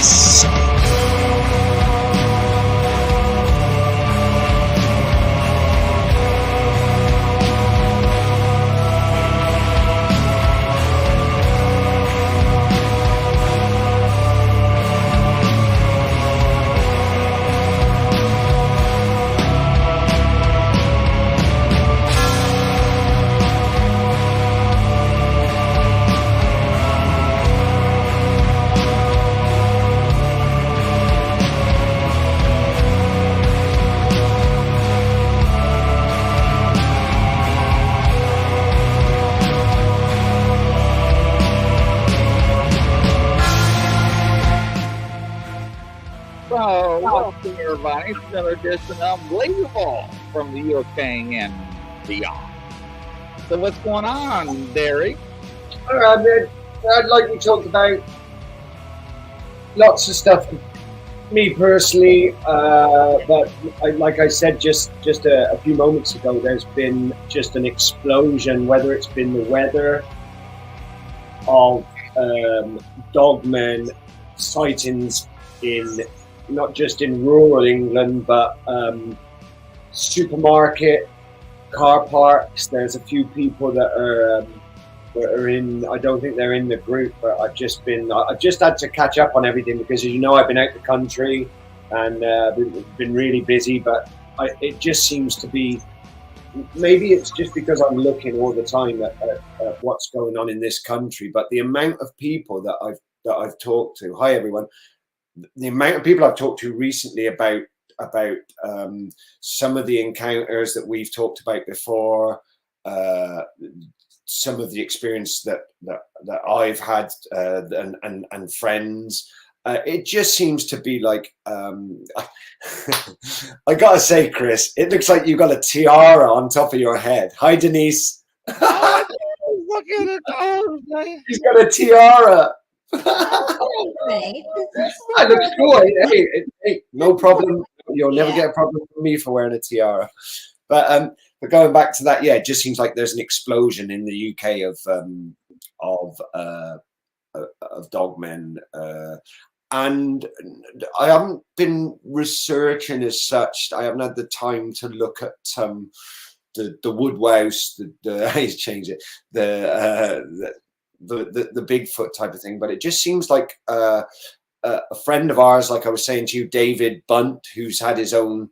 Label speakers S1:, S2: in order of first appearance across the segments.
S1: Space.
S2: Welcome everybody to another edition of Unbelievable from the UK and beyond. So what's going on, Derry?
S3: All right, man. Like we talked about, lots of stuff. Me personally, but like I said just a few moments ago, there's been just an explosion. Whether it's been the weather of Dogman sightings in not just in rural England, but supermarket, car parks. There's a few people that are in. I don't think they're in the group, but I've just had to catch up on everything because, as you know, I've been out the country and been really busy. But it just seems to be. Maybe it's just because I'm looking all the time at what's going on in this country. But the amount of people that I've talked to. Hi everyone. The amount of people I've talked to recently about some of the encounters that we've talked about before, some of the experience that I've had and friends, it just seems to be like I gotta say, Chris, it looks like you've got a tiara on top of your head. Hi, Denise.
S2: Look at it! Oh,
S3: he's got a tiara. That looks cool. Hey, no problem. You'll never get a problem from me for wearing a tiara. But going back to that, yeah, it just seems like there's an explosion in the UK of dogmen, and I haven't been researching as such. I haven't had the time to look at the woodwouse, he's changed it, the Bigfoot type of thing, but it just seems like a friend of ours, like I was saying to you, David Bunt, who's had his own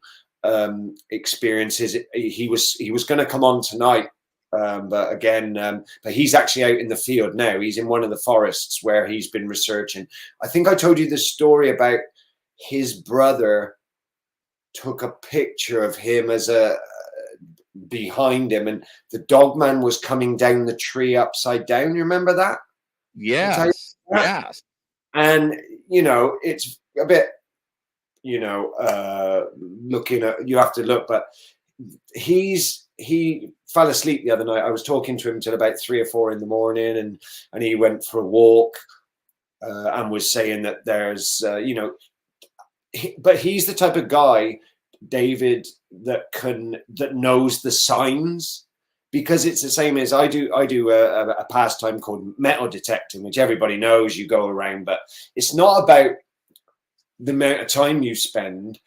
S3: experiences. He was going to come on tonight, but again, but he's actually out in the field now. He's in one of the forests where he's been researching. I think I told you the story about his brother took a picture of him as behind him, and the dogman was coming down the tree upside down. You remember that?
S2: Yes. Yes.
S3: And you know, it's a bit, you know, looking at, you have to look, but he fell asleep the other night. I was talking to him till about 3 or 4 in the morning, and he went for a walk and was saying that there's you know, but he's the type of guy, David, that knows the signs, because it's the same as I do a pastime called metal detecting, which everybody knows. You go around, but it's not about the amount of time you spend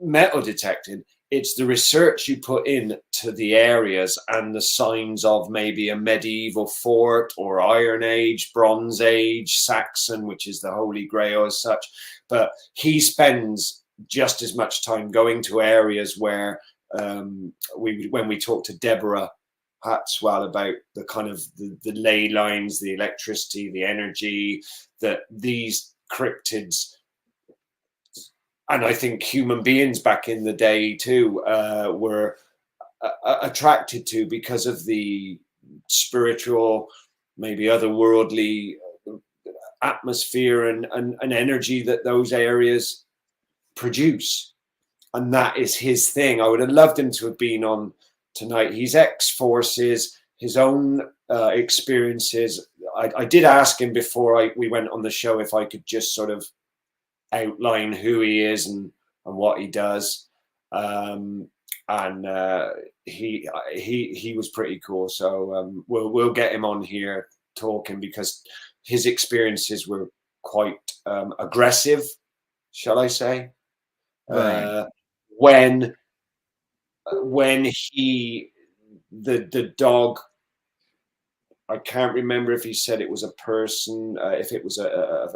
S3: metal detecting. It's the research you put in to the areas and the signs of maybe a medieval fort or Iron Age, Bronze Age, Saxon, which is the Holy Grail as such. But he spends just as much time going to areas where when we talked to Deborah Hatswell about the kind of the ley lines, the electricity, the energy, that these cryptids, and I think human beings back in the day too, were attracted to because of the spiritual, maybe otherworldly atmosphere and energy that those areas produce. And that is his thing. I would have loved him to have been on tonight. He's ex-forces, his own experiences. I did ask him before we went on the show if I could just sort of outline who he is and what he does. He was pretty cool. So we'll get him on here talking, because his experiences were quite aggressive, shall I say?
S2: Right.
S3: When the dog, I can't remember if he said it was a person, if it was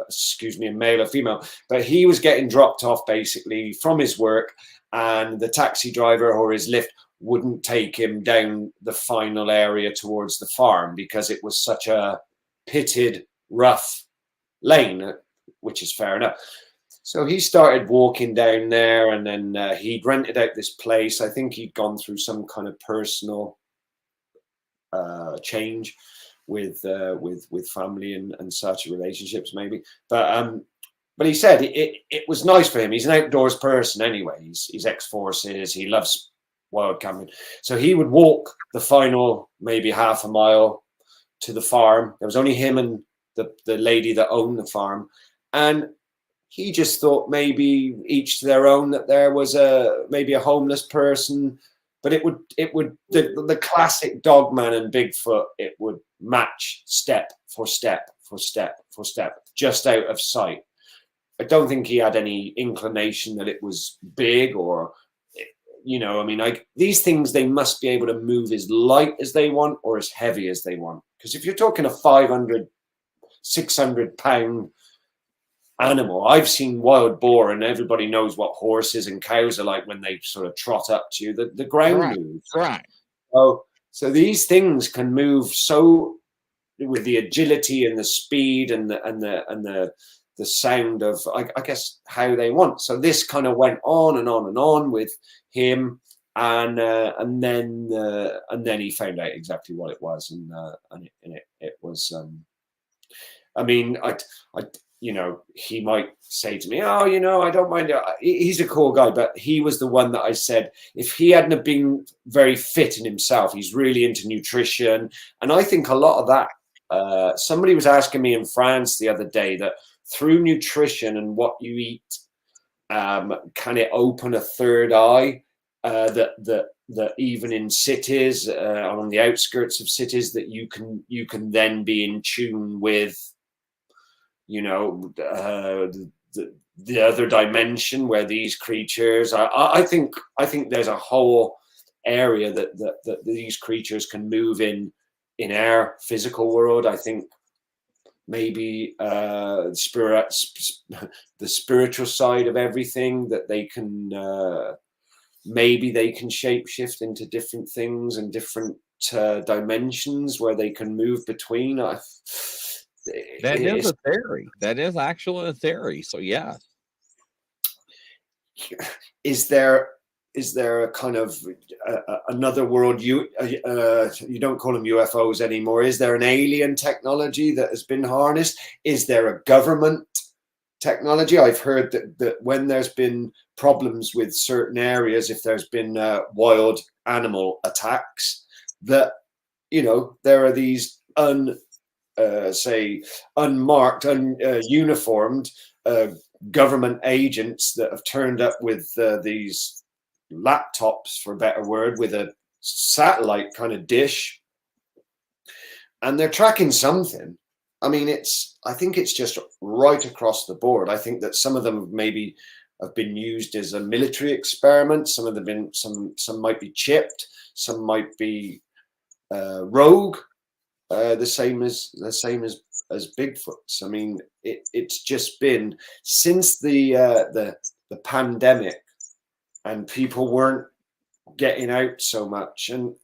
S3: excuse me, a male or female, but he was getting dropped off basically from his work, and the taxi driver or his lift wouldn't take him down the final area towards the farm because it was such a pitted, rough lane, which is fair enough. So he started walking down there, and then he'd rented out this place. I think he'd gone through some kind of personal change with family and such relationships, maybe. But he said it was nice for him. He's an outdoors person anyway. He's ex-forces. He loves wild camping. So he would walk the final maybe half a mile to the farm. There was only him and the lady that owned the farm, and he just thought maybe each to their own, that there was maybe a homeless person. But it would the classic Dogman and Bigfoot, it would match step for step for step for step, just out of sight. I don't think he had any inclination that it was big or, you know, I mean, these things, they must be able to move as light as they want or as heavy as they want. Because if you're talking a 500, 600 pound animal, I've seen wild boar, and everybody knows what horses and cows are like when they sort of trot up to you. The ground moves.
S2: Right.
S3: So these things can move so with the agility and the speed and the sound of, I guess, how they want. So this kind of went on and on and on with him, and then he found out exactly what it was, and it was. I mean, I you know, he might say to me, oh, you know, I don't mind. He's a cool guy, but he was the one that I said, if he hadn't have been very fit in himself, he's really into nutrition. And I think a lot of that, somebody was asking me in France the other day that through nutrition and what you eat, can it open a third eye, that even in cities, on the outskirts of cities, that you can then be in tune with, you know, the other dimension where these creatures are. I think there's a whole area that these creatures can move in our physical world. I think maybe the spiritual side of everything, that they can maybe they can shapeshift into different things and different dimensions where they can move between.
S2: That is a theory. That is actually a theory. So yeah.
S3: Is there a kind of another world? You don't call them UFOs anymore. Is there an alien technology that has been harnessed? Is there a government technology? I've heard that when there's been problems with certain areas, if there's been wild animal attacks, that, you know, there are these unmarked, uniformed government agents that have turned up with these laptops, for a better word, with a satellite kind of dish, and they're tracking something. I mean, I think it's just right across the board. I think that some of them maybe have been used as a military experiment. Some of them some might be chipped. Some might be rogue. The same as Bigfoots. I mean, it's just been since the pandemic, and people weren't getting out so much. And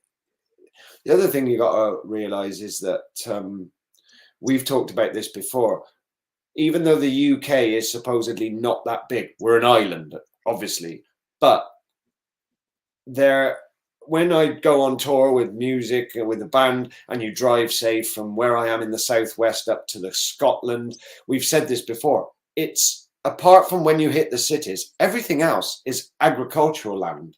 S3: the other thing you got to realize is that we've talked about this before. Even though the UK is supposedly not that big, we're an island, obviously, but when I go on tour with music with a band, and you drive, say, from where I am in the southwest up to the Scotland, we've said this before, it's apart from when you hit the cities, everything else is agricultural land,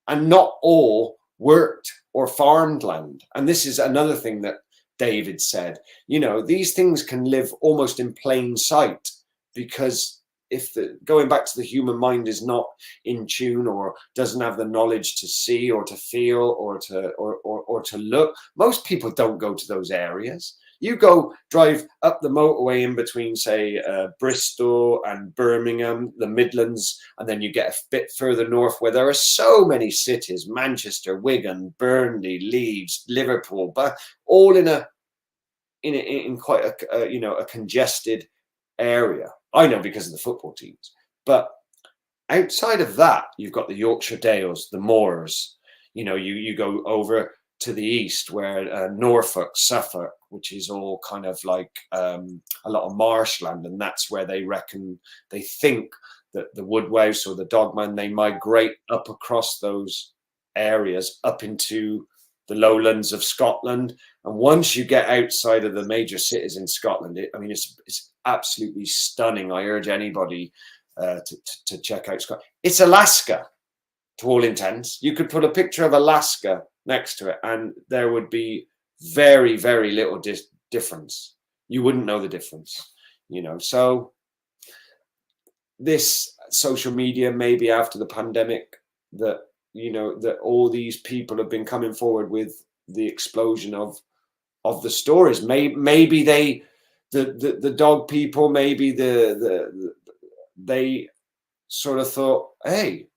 S3: and not all worked or farmed land. And this is another thing that David said, you know, these things can live almost in plain sight, because if going back to the human mind is not in tune, or doesn't have the knowledge to see or to feel or to look, most people don't go to those areas. You go drive up the motorway in between, say, Bristol and Birmingham, the Midlands, and then you get a bit further north where there are so many cities: Manchester, Wigan, Burnley, Leeds, Liverpool, but all in quite a congested area. I know because of the football teams, but outside of that, you've got the Yorkshire Dales, the moors. You go over to the east where Norfolk, Suffolk, which is all kind of like a lot of marshland, and that's where they think that the woodlouse or the dogman, they migrate up across those areas up into the lowlands of Scotland. And once you get outside of the major cities in Scotland, it's absolutely stunning. I urge anybody to check out Scotland. It's Alaska to all intents. You could put a picture of Alaska next to it and there would be very, very little difference. You wouldn't know the difference, So this social media, maybe after the pandemic, that all these people have been coming forward with the explosion of the stories. Maybe the dog people, maybe they sort of thought, hey,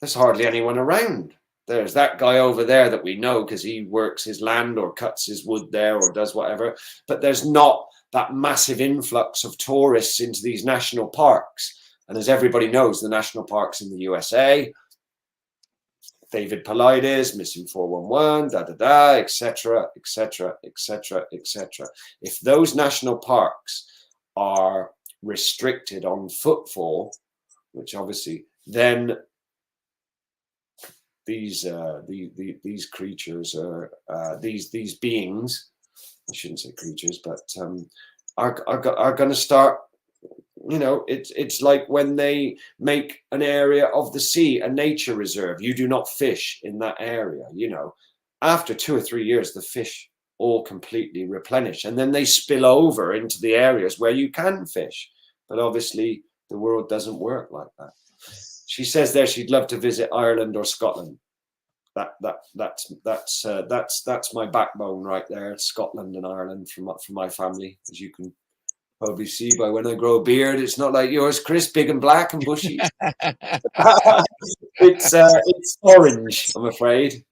S3: there's hardly anyone around. There's that guy over there that we know because he works his land or cuts his wood there or does whatever. But there's not that massive influx of tourists into these national parks. And as everybody knows, the national parks in the USA, David Paulides, Missing 411, etc., etc., etc., etc. If those national parks are restricted on footfall, which obviously then these creatures are these beings, I shouldn't say creatures, but are going to start. It's like when they make an area of the sea a nature reserve. You do not fish in that area. After 2 or 3 years, the fish all completely replenish, and then they spill over into the areas where you can fish. But obviously, the world doesn't work like that. She says there she'd love to visit Ireland or Scotland. That's my backbone right there. Scotland and Ireland for my family, as you can probably see by when I grow a beard. It's not like yours, Chris, big and black and bushy. It's orange, I'm afraid.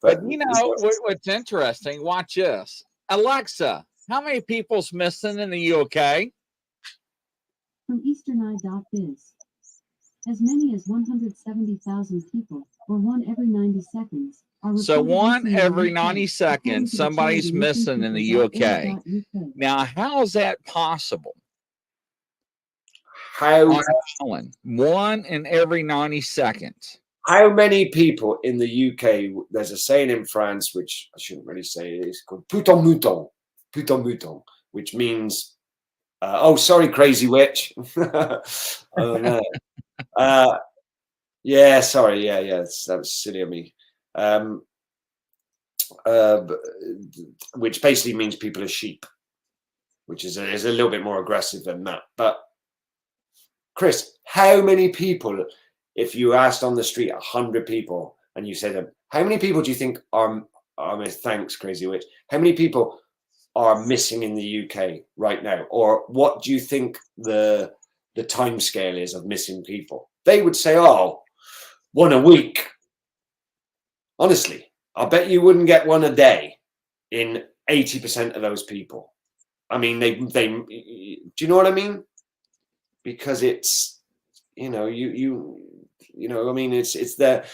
S2: But what's interesting? Watch this, Alexa. How many people's missing in the UK?
S1: From easterneye.biz. As many as 170,000 people, or one every 90 seconds.
S2: So one every 90 seconds, somebody's missing in the UK. Now, how is that possible?
S3: How?
S2: One in every 90 seconds.
S3: How many people in the UK? There's a saying in France, which I shouldn't really say. It's called "putain mouton," which means, "Oh, sorry, crazy witch." Oh no. Yeah, sorry. Yeah, that was silly of me. Which basically means people are sheep, which is a little bit more aggressive than that. But Chris, how many people, if you asked on the street 100 people and you said to them, how many people do you think are thanks, crazy witch, how many people are missing in the UK right now? Or what do you think the time scale is of missing people? They would say, oh, one a week. Honestly, I bet you wouldn't get one a day in 80% of those people. I mean, they do you know what I mean? Because it's, I mean, it's the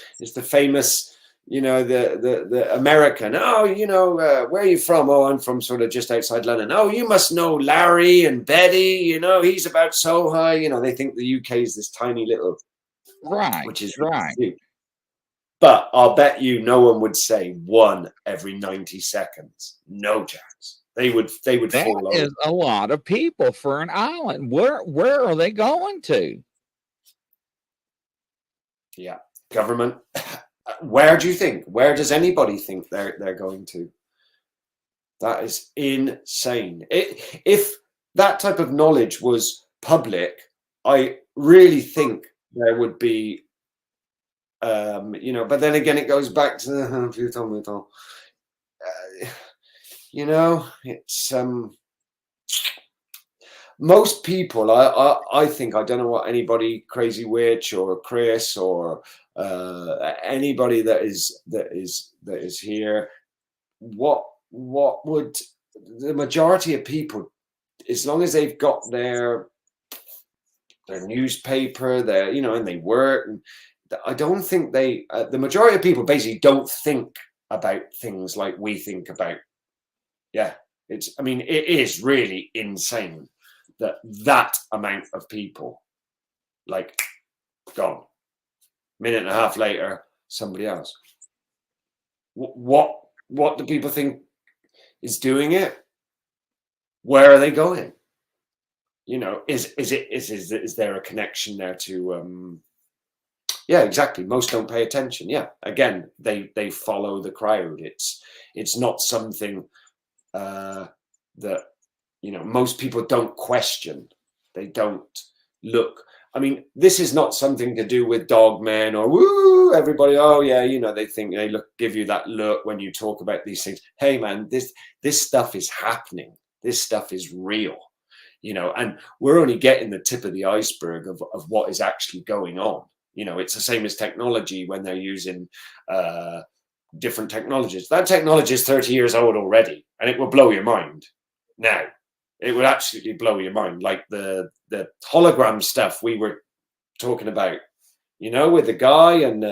S3: famous, the American, oh, where are you from? Oh, I'm from sort of just outside London. Oh, you must know Larry and Betty, he's about so high, they think the UK is this tiny little,
S2: right,
S3: which is
S2: right.
S3: Cute. But I'll bet you no one would say one every 90 seconds. No chance. They would fall over.
S2: That is a lot of people for an island. Where are they going to?
S3: Yeah, government. Where do you think? Where does anybody think they're going to? That is insane. If that type of knowledge was public, I really think there would be, but then again, it goes back to the you know, it's most people, I think, I don't know what anybody, Crazy Witch or Chris or anybody that is here, what would the majority of people, as long as they've got their newspaper, their, you know, and they work, and I don't think they, the majority of people basically don't think about things like we think about. Yeah, it's, I mean, it is really insane that that amount of people, like, gone. Minute and a half later, somebody else. What do people think is doing it? Where are they going? You know, is there a connection there to yeah, exactly. Most don't pay attention. Yeah, again, they follow the crowd. It's not something that, you know, most people don't question. They don't look. I mean, this is not something to do with Dogman or woo, everybody. Oh yeah, you know, they think they give you that look when you talk about these things. Hey man, this stuff is happening. This stuff is real, you know, and we're only getting the tip of the iceberg of what is actually going on. You know, it's the same as technology when they're using different technologies. That technology is 30 years old already, and it will blow your mind now. It would absolutely blow your mind, like the hologram stuff we were talking about, you know, with the guy and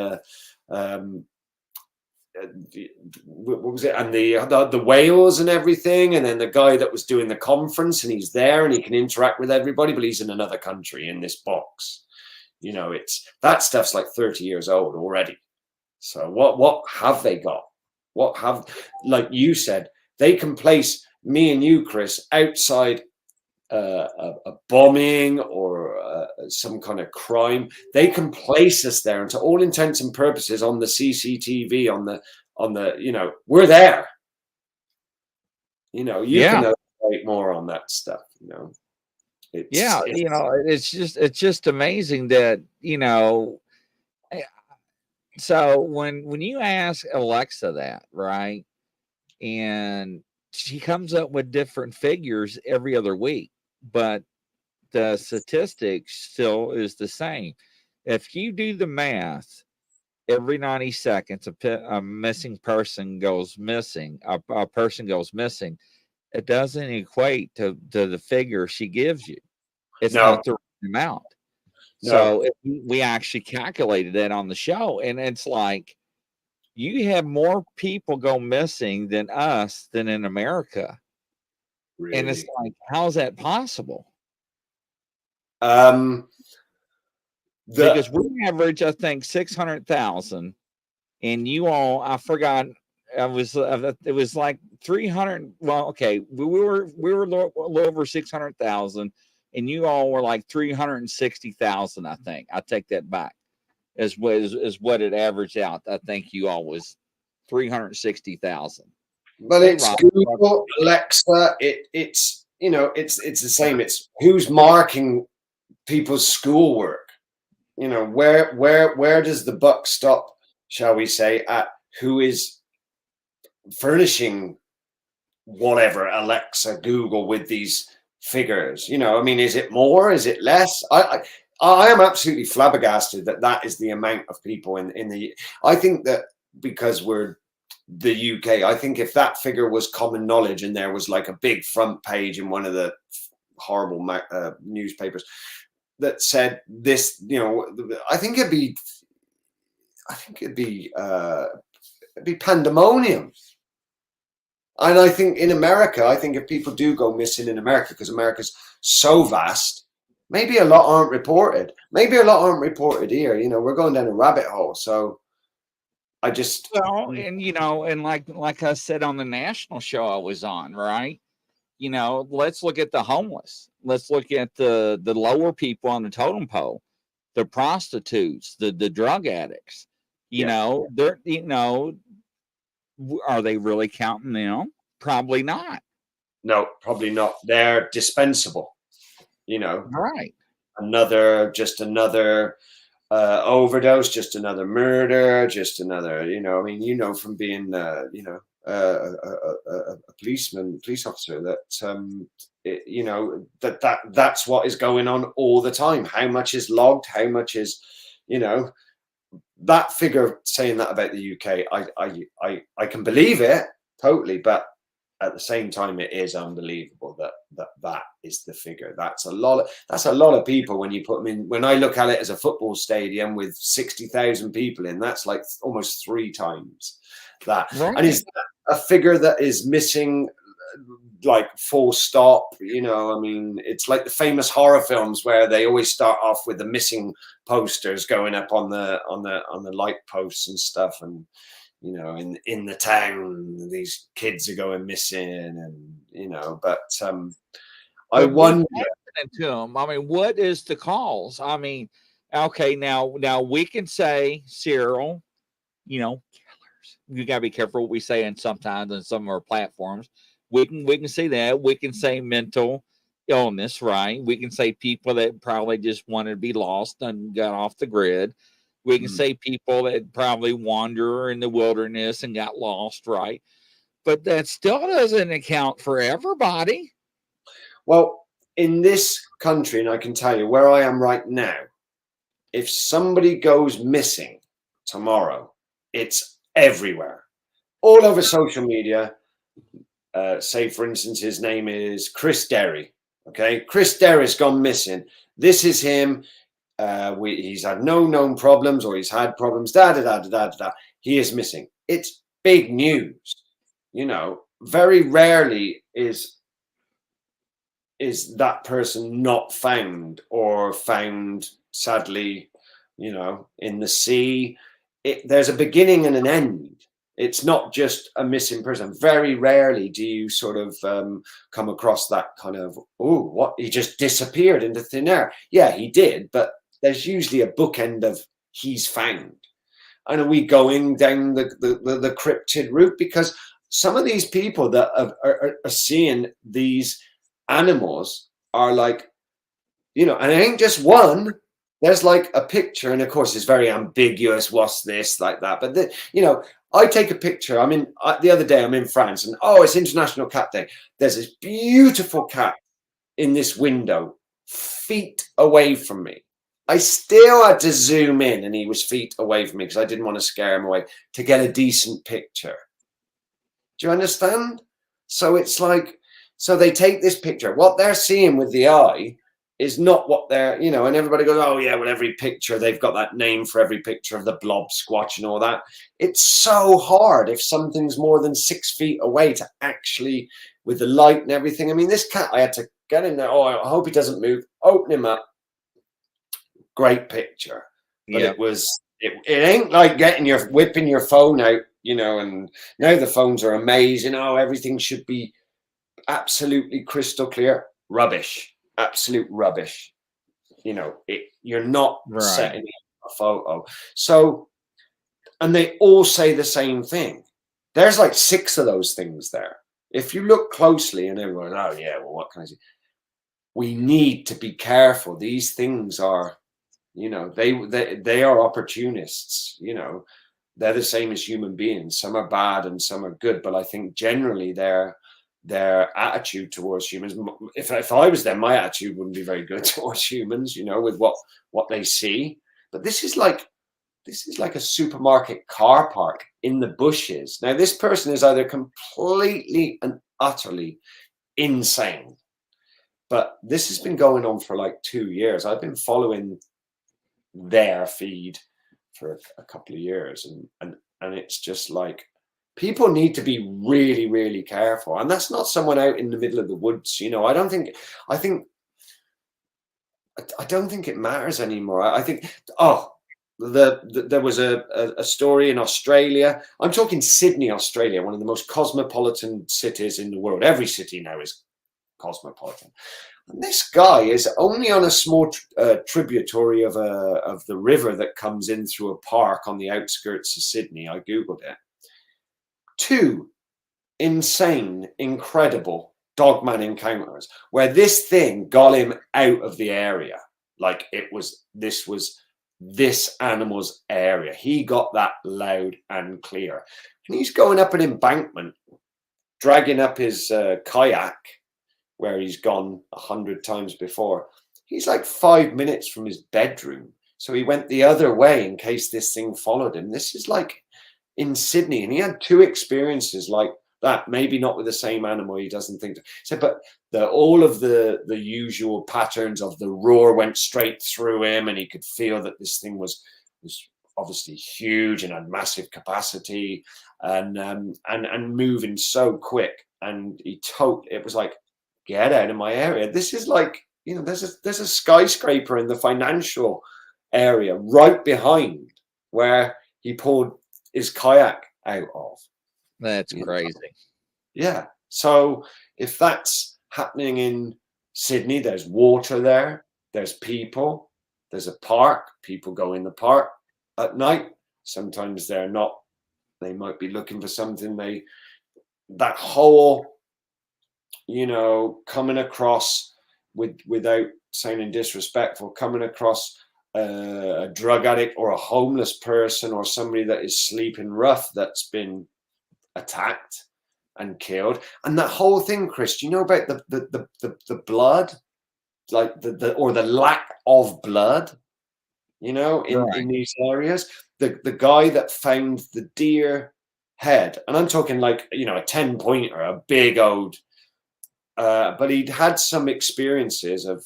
S3: what was it, and the whales and everything, and then the guy that was doing the conference, and he's there and he can interact with everybody, but he's in another country in this box. You know, it's that stuff's like 30 years old already. So what have they got? What have, like you said, they can place me and you, Chris, outside a bombing or some kind of crime. They can place us there, and to all intents and purposes, on the CCTV, on the, you know, we're there. You know, you can elaborate more on that stuff. You know,
S2: you know, it's just amazing that, you know. So when you ask Alexa that, right, and she comes up with different figures every other week, but the statistics still is the same. If you do the math, every 90 seconds, a missing person goes missing, a person goes missing. It doesn't equate to the figure she gives you. It's not the right amount. So we actually calculated that on the show, and it's like, you have more people go missing than us than in America. Really? And it's like, how is that possible? Because we average, I think, 600,000, and you all, I forgot, it was like 300. Well, okay, we were a little over 600,000, and you all were like 360,000. I think I take that back. As what it averaged out. I think you all was 360,000.
S3: But it's Google, Alexa. It's you know, it's the same. It's who's marking people's schoolwork. You know, where does the buck stop, shall we say, at who is furnishing whatever, Alexa, Google, with these figures? You know, I mean, is it more? Is it less? I am absolutely flabbergasted that is the amount of people in the. I think that because we're the UK, I think if that figure was common knowledge and there was like a big front page in one of the horrible newspapers that said this, you know, I think it'd be pandemonium. And I think in America, I think if people do go missing in America, because America's so vast, maybe a lot aren't reported. Maybe a lot aren't reported here. You know, we're going down a rabbit hole. So I just,
S2: well, and you know, and like I said on the national show I was on, right? You know, let's look at the homeless. Let's look at the lower people on the totem pole, the prostitutes, the drug addicts. You know, they're, you know, are they really counting them? Probably not.
S3: No, probably not. They're dispensable. You know,
S2: right?
S3: Another overdose, just another murder, just another. You know, I mean, you know, from being, you know, police officer that you know, that's what is going on all the time. How much is logged? How much is, you know, that figure saying that about the UK? I can believe it totally, but at the same time, it is unbelievable that is the figure. That's a lot of people when you put them in. When I look at it as a football stadium with 60,000 people in, that's like almost 3 times that.
S2: Right.
S3: And is that a figure that is missing, like, full stop? You know, I mean, it's like the famous horror films where they always start off with the missing posters going up on the light posts and stuff, and you know, in the town, these kids are going missing, and you know, but I wonder
S2: to them. I mean, what is the cause? I mean, okay, now we can say serial, you know, killers. You gotta be careful what we say, and sometimes on some of our platforms, we can say that. We can say mental illness, right? We can say people that probably just wanted to be lost and got off the grid. We can say people that probably wander in the wilderness and got lost, right? But that still doesn't account for everybody.
S3: Well, in this country, and I can tell you where I am right now, if somebody goes missing tomorrow, it's everywhere, all over social media. Say, for instance, his name is Chris Derry. Okay, Chris Derry's gone missing. This is him. He's had no known problems, or he's had problems. He is missing. It's big news. You know, very rarely is that person not found, or found, sadly, you know, in the sea. There's a beginning and an end. It's not just a missing person. Very rarely do you sort of come across that kind of, oh, what, he just disappeared into thin air. Yeah, he did, but there's usually a bookend of he's found. And are we going down the cryptid route? Because some of these people that are seeing these animals are like, you know, and it ain't just one. There's like a picture, and of course it's very ambiguous. What's this, like that? But you know, I take a picture. I mean, the other day I'm in France, and oh, it's International Cat Day. There's this beautiful cat in this window, feet away from me. I still had to zoom in, and he was feet away from me because I didn't want to scare him away, to get a decent picture. Do you understand? So it's like, so they take this picture. What they're seeing with the eye is not what they're, you know, and everybody goes, oh yeah, well, every picture, they've got that name for every picture of the blob squatch and all that. It's so hard if something's more than 6 feet away to actually, with the light and everything. I mean, this cat, I had to get in there. Oh, I hope he doesn't move. Open him up. Great picture. But it ain't like whipping your phone out, you know, and now the phones are amazing. Oh, everything should be absolutely crystal clear. Rubbish. Absolute rubbish. You know, you're not setting a photo. So, and they all say the same thing. There's like 6 of those things there. If you look closely, and everyone, oh yeah, well, what can I say? We need to be careful. These things are, you know, they are opportunists. You know, they're the same as human beings. Some are bad and some are good, but I think generally their attitude towards humans, if I was them, my attitude wouldn't be very good towards humans, you know, with what they see. But this is like a supermarket car park in the bushes. Now, this person is either completely and utterly insane, but this has been going on for like 2 years. I've been following their feed for a couple of years, and it's just like, people need to be really, really careful. And that's not someone out in the middle of the woods. You know, I don't think it matters anymore. I think, there was a story in Australia. I'm talking Sydney, Australia, one of the most cosmopolitan cities in the world. Every city now is cosmopolitan. And this guy is only on a small tributary of the river that comes in through a park on the outskirts of Sydney. I Googled it. 2 insane, incredible Dogman encounters where this thing got him out of the area. Like this was this animal's area. He got that loud and clear. and he's going up an embankment, dragging up his kayak, where he's gone 100 times before. He's like 5 minutes from his bedroom. So he went the other way in case this thing followed him. This is like in Sydney. And he had 2 experiences like that, maybe not with the same animal. He doesn't think so, but all of the usual patterns of the roar went straight through him, and he could feel that this thing was obviously huge and had massive capacity, and moving so quick. And it was like, get out of my area. This is like, you know, there's a skyscraper in the financial area right behind where he pulled his kayak out of.
S2: That's crazy.
S3: Yeah. So if that's happening in Sydney, there's water there, there's people, there's a park, people go in the park at night. Sometimes they're not, they might be looking for something. That whole, you know, coming across without sounding disrespectful, coming across a drug addict or a homeless person or somebody that is sleeping rough that's been attacked and killed. And that whole thing, Chris, do you know about the blood, like the lack of blood, you know, in these areas? The guy that found the deer head, and I'm talking like, you know, a 10-pointer, a big old, but he'd had some experiences of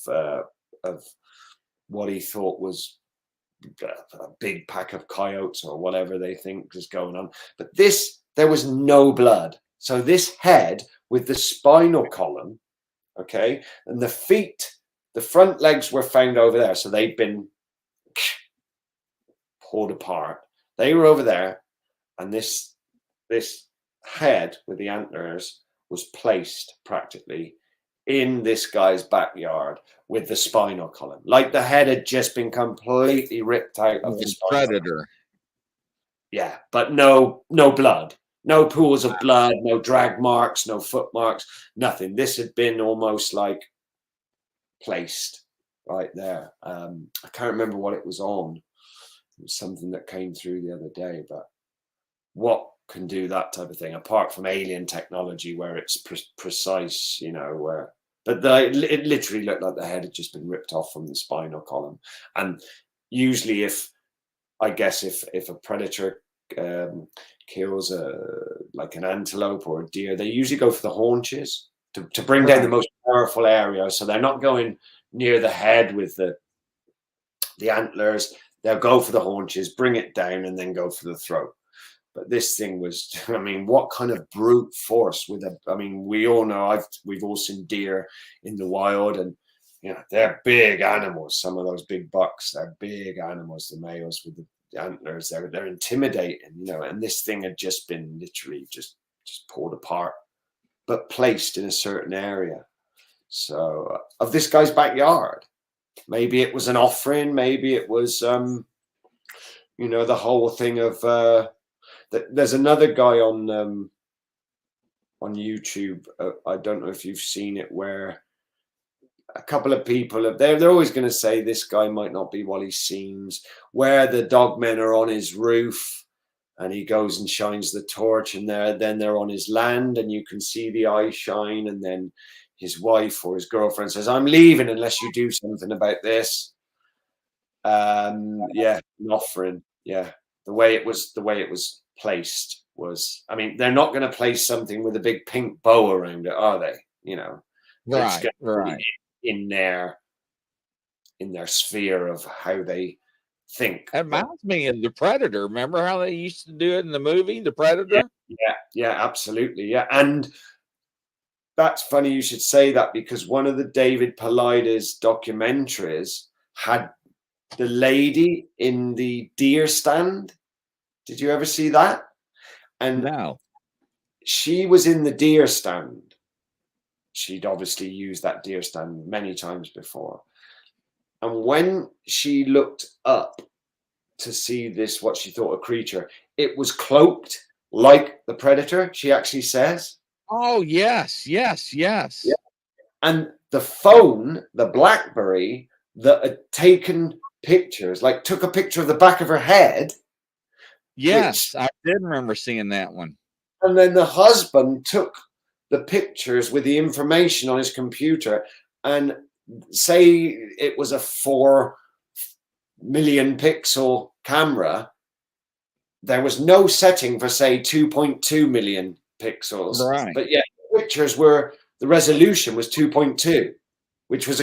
S3: what he thought was a big pack of coyotes or whatever they think is going on. But there was no blood. So this head with the spinal column, okay, and the feet, the front legs were found over there. So they'd been pulled apart. They were over there, and this head with the antlers was placed practically in this guy's backyard with the spinal column, like the head had just been completely ripped out of the
S2: predator.
S3: Yeah, but no blood, no pools of blood, no drag marks, no foot marks, nothing. This had been almost like placed right there. I can't remember what it was on. It was something that came through the other day, but what can do that type of thing apart from alien technology where it's precise, you know, but it literally looked like the head had just been ripped off from the spinal column. And usually if a predator kills like an antelope or a deer, they usually go for the haunches to bring down the most powerful area. So they're not going near the head with the antlers. They'll go for the haunches, bring it down, and then go for the throat. But this thing was, I mean, what kind of brute force we all know, we've all seen deer in the wild, and, you know, they're big animals. Some of those big bucks, they're big animals, the males with the antlers, they're intimidating, you know, and this thing had just been literally just pulled apart, but placed in a certain area. So of this guy's backyard, maybe it was an offering, maybe it was, you know, the whole thing of, there's another guy on YouTube. I don't know if you've seen it, where a couple of people they're always going to say this guy might not be what he seems. Where the dogmen are on his roof, and he goes and shines the torch, and then they're on his land, and you can see the eye shine, and then his wife or his girlfriend says, "I'm leaving unless you do something about this." Yeah, an offering. Yeah, the way it was placed was, I mean, they're not going to place something with a big pink bow around it, are they? You know,
S2: right.
S3: In their sphere of how they think.
S2: It reminds me of the Predator. Remember how they used to do it in the movie, The Predator?
S3: Yeah, absolutely. Yeah, and that's funny you should say that, because one of the David Paulides documentaries had the lady in the deer stand. Did you ever see that? And
S2: no,
S3: she was in the deer stand. She'd obviously used that deer stand many times before. And when she looked up to see this, what she thought a creature, it was cloaked like the predator, she actually says.
S2: Oh, yes. Yeah.
S3: And the phone, the BlackBerry that had taken pictures, like took a picture of the back of her head,
S2: Yes, I did remember seeing that one.
S3: And then the husband took the pictures with the information on his computer, and say it was a 4 million pixel camera, there was no setting for, say, 2.2 million pixels,
S2: Right.
S3: but yet pictures were, the resolution was 2.2, which was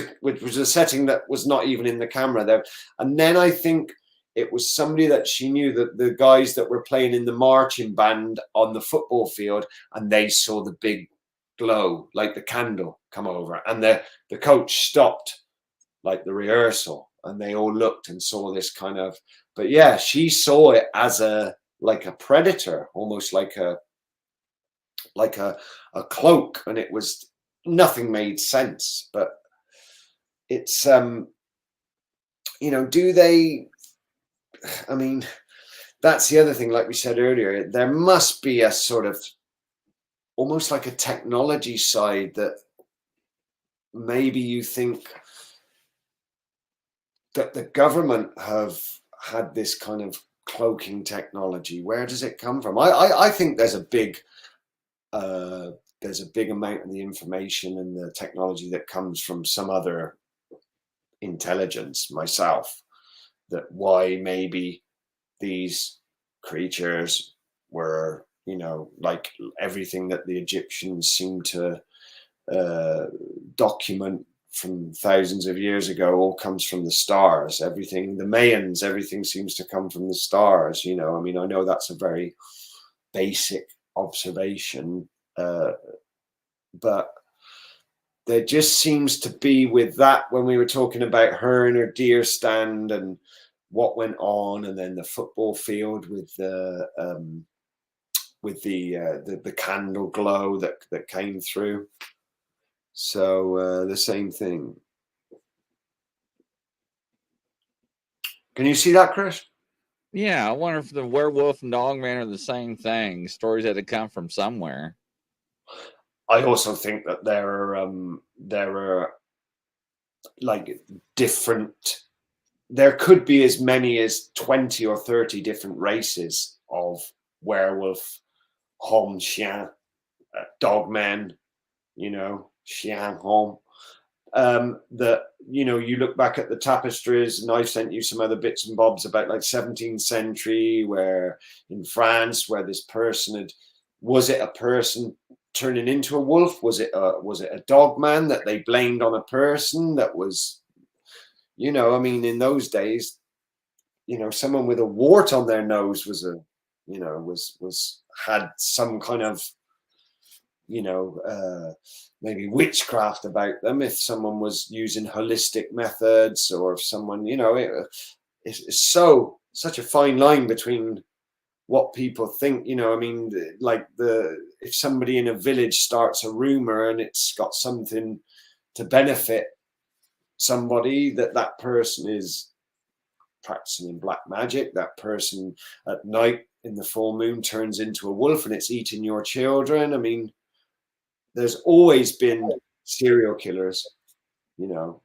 S3: a setting that was not even in the camera there. And then I think it was somebody that she knew, that the guys that were playing in the marching band on the football field, and they saw the big glow, like the candle come over, and the coach stopped like the rehearsal, and they all looked and saw this kind of, but yeah, she saw it as a, like a predator, almost like a cloak, and it was, nothing made sense. But it's you know, do they, I mean, that's the other thing, like we said earlier, there must be a sort of almost like a technology side that maybe you think that the government have had this kind of cloaking technology. Where does it come from? I think there's a big amount of the information and the technology that comes from some other intelligence myself, that why maybe these creatures were, you know, like everything that the Egyptians seem to document from thousands of years ago all comes from the stars. Everything, the Mayans, everything seems to come from the stars, you know. I mean, I know that's a very basic observation, but there just seems to be with that, when we were talking about her and her deer stand and what went on, and then the football field with the candle glow that came through. So the same thing. Can you see that, Chris?
S2: Yeah, I wonder if the werewolf and Dogman are the same thing. Stories that have come from somewhere.
S3: I also think that there are like different. There could be as many as 20 or 30 different races of werewolf, homme chien, dogman, you know, chien homme. That, you know, you look back at the tapestries, and I've sent you some other bits and bobs about like 17th century, where in France, where this person was it a person turning into a wolf? Was it a dog man that they blamed on a person that was, you know, I mean, in those days, you know, someone with a wart on their nose was a, you know, was had some kind of, you know, maybe witchcraft about them, if someone was using holistic methods, or if someone, you know, it's such a fine line between what people think, you know. I mean, like if somebody in a village starts a rumor and it's got something to benefit somebody, that person is practicing in black magic, that person at night in the full moon turns into a wolf and it's eating your children. I mean, there's always been serial killers, you know,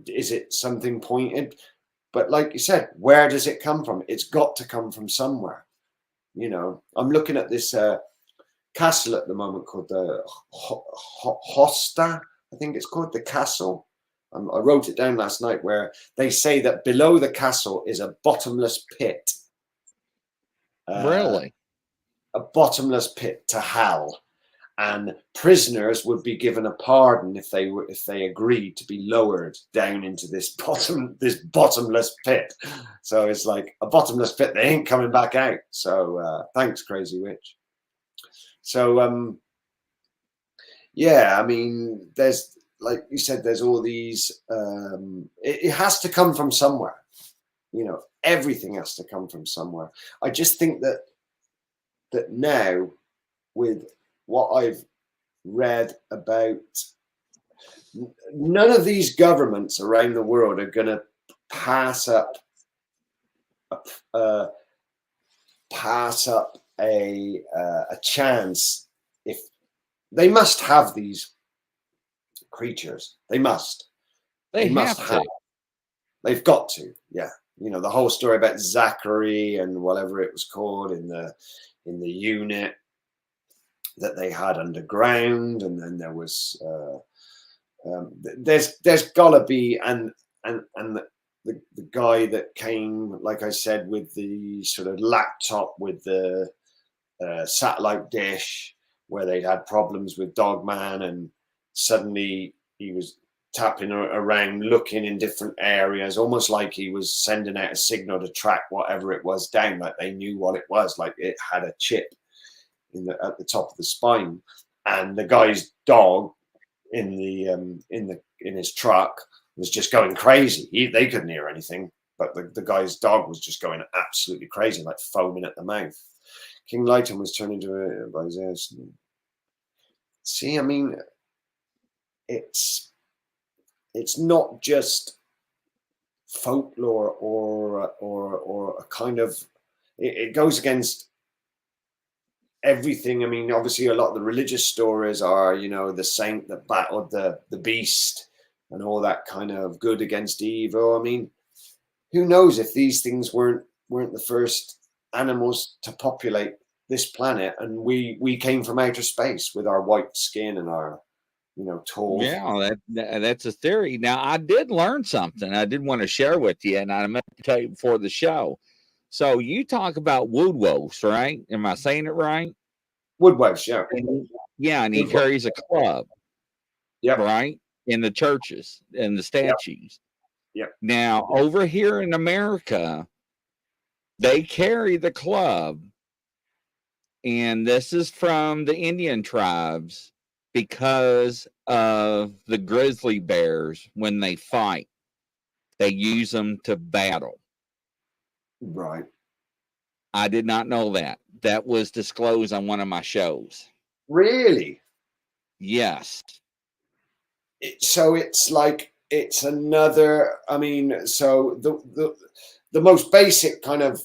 S3: is it something pointed? But like you said, where does it come from? It's got to come from somewhere. You know, I'm looking at this castle at the moment called the Hosta, I think it's called, the castle. I wrote it down last night, where they say that below the castle is a bottomless pit.
S2: Really?
S3: A bottomless pit to hell. And prisoners would be given a pardon if they agreed to be lowered down into this bottomless pit. So it's like a bottomless pit. They ain't coming back out. So thanks, Crazy Witch. So yeah, I mean, there's, like you said, there's all these. It has to come from somewhere. You know, everything has to come from somewhere. I just think that now, with what I've read about, none of these governments around the world are going to pass up a chance. If they must have these creatures, they must.
S2: They
S3: must
S2: have to.
S3: They've got to. Yeah, you know, the whole story about Zachary and whatever it was called in the unit that they had underground, and then there was there's gotta be, and the guy that came, like I said, with the sort of laptop with the satellite dish, where they'd had problems with Dogman, and suddenly he was tapping around, looking in different areas, almost like he was sending out a signal to track whatever it was down, like they knew what it was, like it had a chip at the top of the spine. And the guy's dog in his truck was just going crazy. They couldn't hear anything, but the guy's dog was just going absolutely crazy, like foaming at the mouth. King Lighton was turned into a by his. See, I mean, it's not just folklore or a kind of, it goes against everything. I mean, obviously a lot of the religious stories are, you know, the saint that battled the beast and all that kind of good against evil. I mean, who knows if these things weren't the first animals to populate this planet, and we came from outer space with our white skin and our, you know, tall.
S2: Yeah, that's a theory. Now, I did learn something I did want to share with you, and I meant to tell you before the show. So you talk about woodwose, right? Am I saying it right?
S3: Woodwose, yeah.
S2: Yeah, and he carries a club, right, in the churches and the statues.
S3: Yep.
S2: Now, over here in America, they carry the club, and this is from the Indian tribes, because of the grizzly bears. When they fight, they use them to battle.
S3: Right.
S2: I did not know that. That was disclosed on one of my shows.
S3: Really?
S2: Yes.
S3: So it's like, it's another, I mean, so the most basic kind of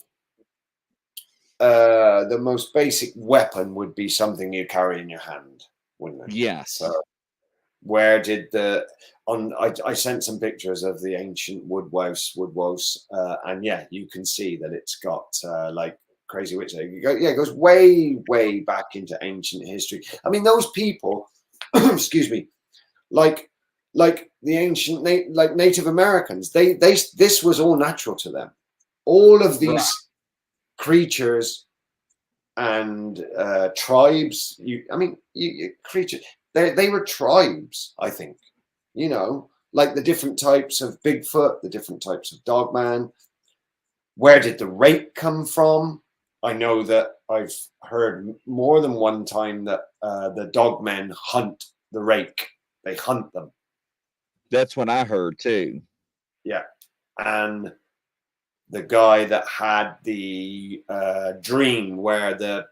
S3: the most basic weapon would be something you carry in your hand, wouldn't it?
S2: Yes.
S3: So where did I sent some pictures of the ancient woodwose, and yeah, you can see that it's got like crazy witch. It goes way back into ancient history. I mean, those people, excuse me, like the ancient Native Americans, they this was all natural to them. All of these creatures and tribes, creatures, they were tribes, I think, you know, like the different types of Bigfoot, the different types of Dogman. Where did the rake come from? I know that I've heard more than one time that the Dogmen hunt the rake. They hunt them.
S2: That's what I heard too.
S3: Yeah. And the guy that had the dream where the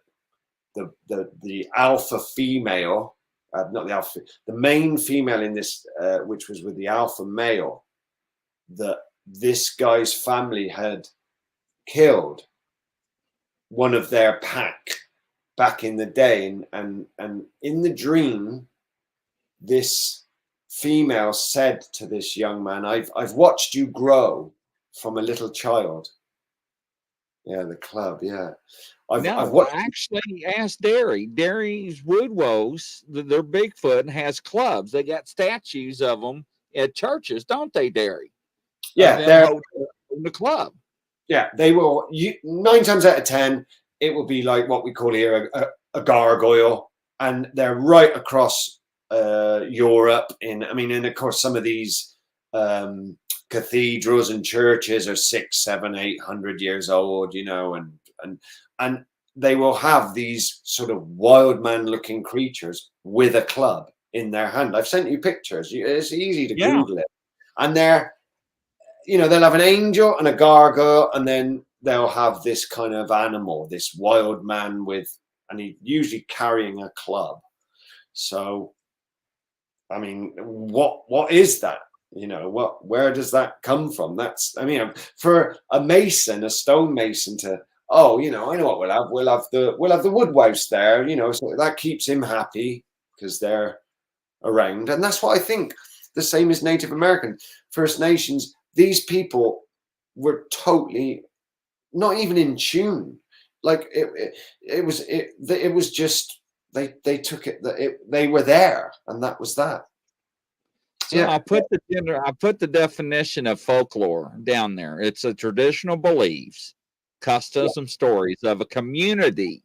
S3: alpha female, not the alpha, the main female in this, which was with the alpha male, that this guy's family had killed one of their pack back in the day, and in the dream, this female said to this young man, I've watched you grow from a little child. Yeah, the club, yeah. I've
S2: actually asked Derry. Derry's woodwose, their Bigfoot, has clubs. They got statues of them at churches, don't they, Derry?
S3: Yeah, they're
S2: the club.
S3: Yeah, they will. 9 times out of 10, it will be like what we call here a gargoyle, and they're right across Europe. And of course, some of these cathedrals and churches are 600, 700, 800 years old, you know, and they will have these sort of wild man looking creatures with a club in their hand. I've sent you pictures. It's easy to Google it, and they're, you know, they'll have an angel and a gargoyle, and then they'll have this kind of animal, this wild man and he usually carrying a club. So, I mean, what is that? You know, where does that come from? That's, for a mason, a stone mason to, you know, I know what we'll have. We'll have the woodwose there, you know, so that keeps him happy because they're around. And that's what I think. The same as Native American, First Nations, these people were totally not even in tune. Like it was just they took it that they were there, and that was that.
S2: So I'll put the definition of folklore down there. It's a traditional beliefs, customs, and stories of a community.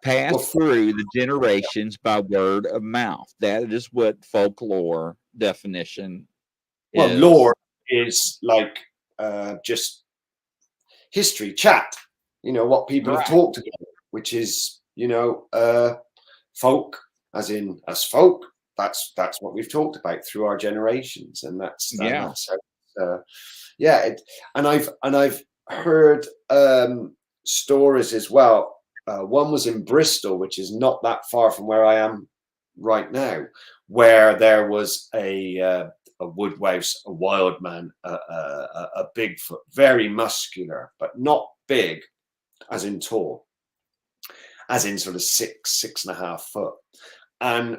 S2: Passed through the generations by word of mouth. That is what folklore definition is.
S3: Lore is like just history, chat. You know what people have talked about, which is folk, as in us folk. That's what we've talked about through our generations, and that's and I've heard stories as well. One was in Bristol, which is not that far from where I am right now, where there was a woodlouse, a wild man, a Bigfoot, very muscular, but not big, as in tall, as in sort of 6.5 foot, and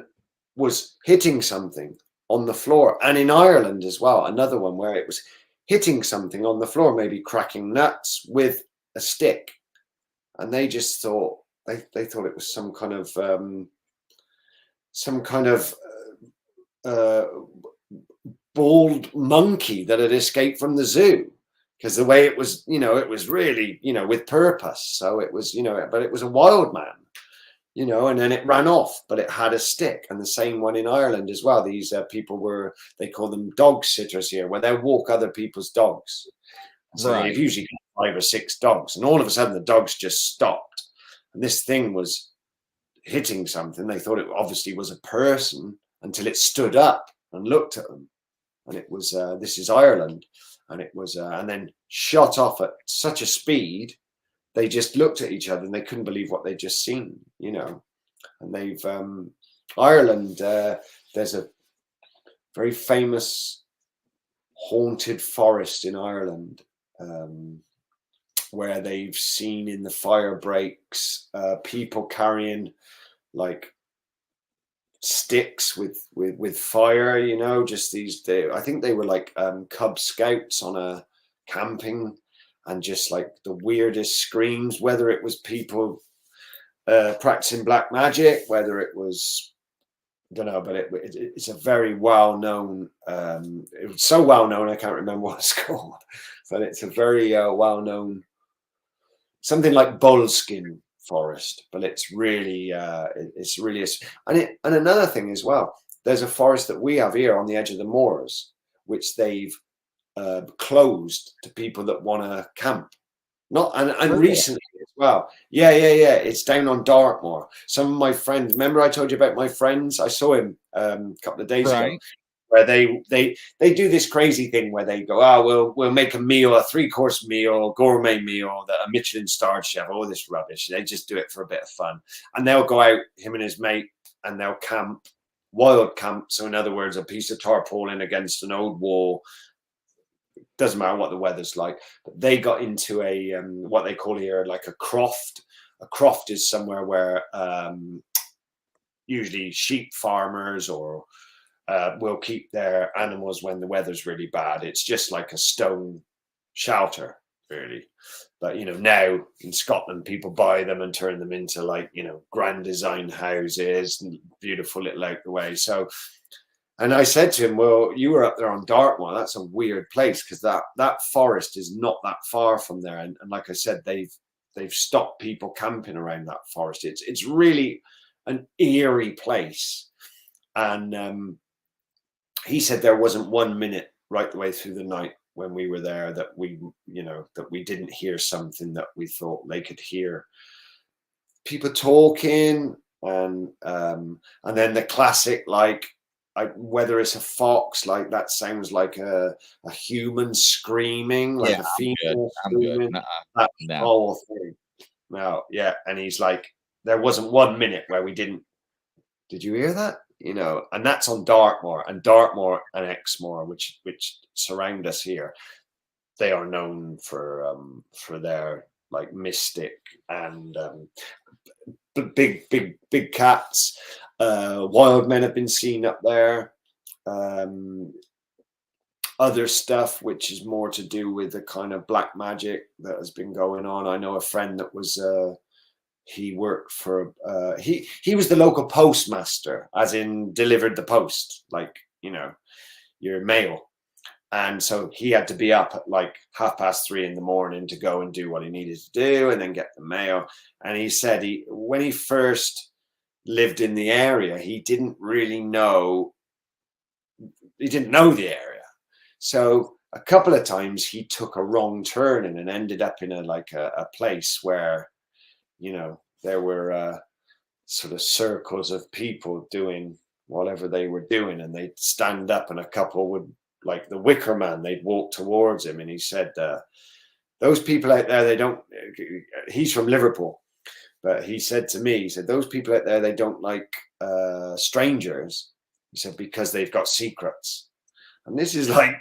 S3: was hitting something on the floor. And in Ireland as well, another one where it was hitting something on the floor, maybe cracking nuts with a stick. And they just thought, they thought it was some kind of bald monkey that had escaped from the zoo, because the way it was, it was really, with purpose. So it was, but it was a wild man, and then it ran off, but it had a stick. And the same one in Ireland as well. These people they call them dog sitters here, where they walk other people's dogs. So they've usually got 5 or 6 dogs, and all of a sudden the dogs just stopped, and this thing was hitting something. They thought it obviously was a person until it stood up and looked at them, and it was this is Ireland, and it was and then shot off at such a speed. They just looked at each other and they couldn't believe what they'd just seen, And they've Ireland. There's a very famous haunted forest in Ireland, where they've seen in the fire breaks people carrying like sticks with fire, just these. I think they were like Cub Scouts on a camping, and just like the weirdest screams, whether it was people practicing black magic, whether it was, I don't know, but it's a very well-known, it was so well-known I can't remember what it's called, but it's a very well-known, something like Bullskin Forest, but it's really and another thing as well, there's a forest that we have here on the edge of the moors, which they've closed to people that want to camp. And recently as well. Yeah. It's down on Dartmoor. Some of my friends, remember I told you about my friends? I saw him a couple of days ago, where they do this crazy thing where they go, we'll make a meal, a 3-course meal, gourmet meal, that a Michelin starred chef, all this rubbish. They just do it for a bit of fun. And they'll go out, him and his mate, and they'll camp, wild camp. So in other words, a piece of tarpaulin against an old wall. Doesn't matter what the weather's like, but they got into a what they call here like a croft. A croft is somewhere where usually sheep farmers or will keep their animals when the weather's really bad. It's just like a stone shelter, really. But now in Scotland, people buy them and turn them into like grand design houses and beautiful little out the way. So. And I said to him, well, you were up there on Dartmoor. That's a weird place, because that forest is not that far from there. And like I said, they've stopped people camping around that forest. It's really an eerie place. And he said there wasn't 1 minute right the way through the night when we were there that we didn't hear something that we thought they could hear. People talking, and then the classic, like, whether it's a fox, like that sounds like a human screaming, like a female screaming. That whole thing. No, yeah. And he's like, there wasn't 1 minute where we didn't. Did you hear that? And that's on Dartmoor, and Exmoor, which surround us here. They are known for their like mystic and big cats. Wild men have been seen up there. other stuff which is more to do with the kind of black magic that has been going on. I know a friend that was he worked for he was the local postmaster, as in delivered the post, like, you know, your mail. And so he had to be up at like 3:30 in the morning to go and do what he needed to do and then get the mail. And he said when he first lived in the area, he didn't know the area. So a couple of times he took a wrong turn and ended up in a place where, you know, there were sort of circles of people doing whatever they were doing, and they'd stand up and a couple would, like the Wicker Man, they'd walk towards him. And he said, those people out there, they don't, he's from Liverpool, but he said to me, he said, those people out there, they don't like strangers. He said, because they've got secrets. And this is like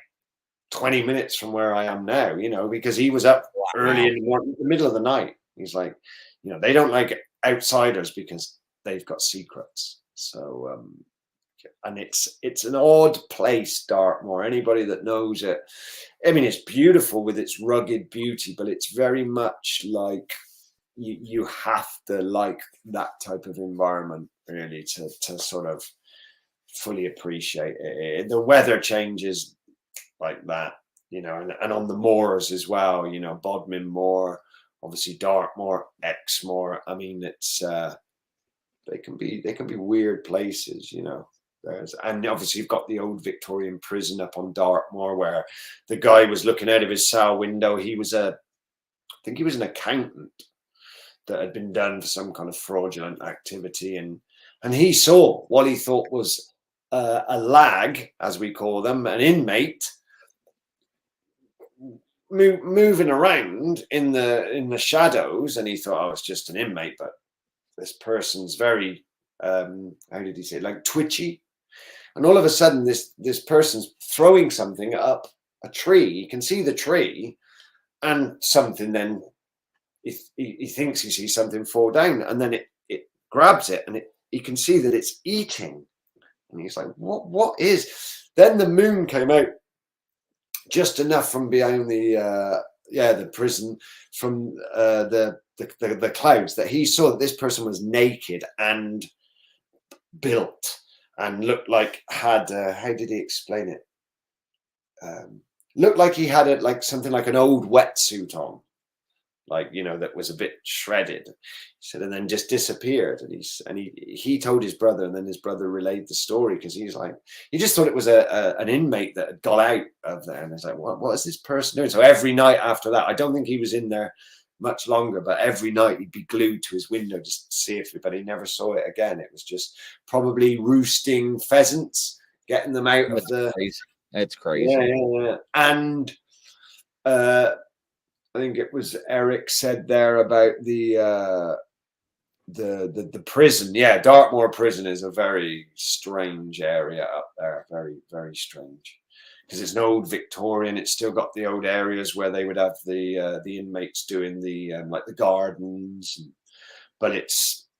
S3: 20 minutes from where I am now, you know, because he was up early in the morning, the middle of the night. He's like, you know, they don't like outsiders because they've got secrets. So, and it's an odd place, Dartmoor. Anybody that knows it, I mean, it's beautiful with its rugged beauty, but it's very much like you have to like that type of environment really to sort of fully appreciate it. The weather changes like that, you know, and on the moors as well, you know, Bodmin Moor, obviously Dartmoor, Exmoor. I mean, it's they can be weird places, you know. And obviously you've got the old Victorian prison up on Dartmoor where the guy was looking out of his cell window. I think he was an accountant that had been done for some kind of fraudulent activity, and he saw what he thought was a lag, as we call them, an inmate moving around in the shadows, and he thought, oh, it's just an inmate, but this person's very how did he say it? Like twitchy, and all of a sudden this person's throwing something up a tree. You can see the tree, and something then he thinks he sees something fall down, and then it grabs it, and you can see that it's eating, and he's like, what is? Then the moon came out just enough from behind the prison, from the clouds, that he saw that this person was naked and built and looked like how did he explain it? Looked like he had like something like an old wetsuit on, like, you know, that was a bit shredded. He said, and then just disappeared. And he told his brother, and then his brother relayed the story, because he's like, he just thought it was an inmate that had got out of there. And it's like, what is this person doing? So every night after that, I don't think he was in there much longer, but every night he'd be glued to his window just to see if, but he never saw it again. It was just probably roosting pheasants, getting them out of the.
S2: Crazy. It's crazy.
S3: Yeah. And I think it was Eric said there about the prison. Yeah, Dartmoor prison is a very strange area up there. Very, very strange, because it's an old Victorian. It's still got the old areas where they would have the inmates doing the like the gardens, but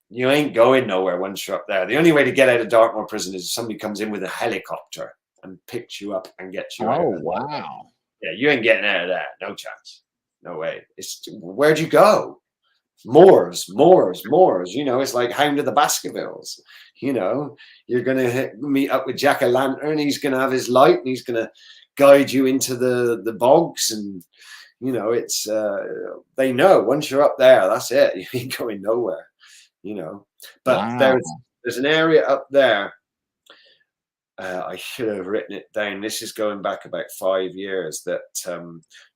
S3: you ain't going nowhere once you're up there. The only way to get out of Dartmoor prison is if somebody comes in with a helicopter and picks you up and gets you out.
S2: Oh, wow.
S3: Yeah, you ain't getting out of that. No chance. No way. Where'd you go? Moors. You know, it's like Hound of the Baskervilles. You know, you're going to meet up with Jack-o'-lantern. He's going to have his light, and he's going to guide you into the bogs. And, you know, it's they know once you're up there, that's it. You ain't going nowhere, you know. But
S2: wow.
S3: there's an area up there. I should have written it down. This is going back about 5 years, that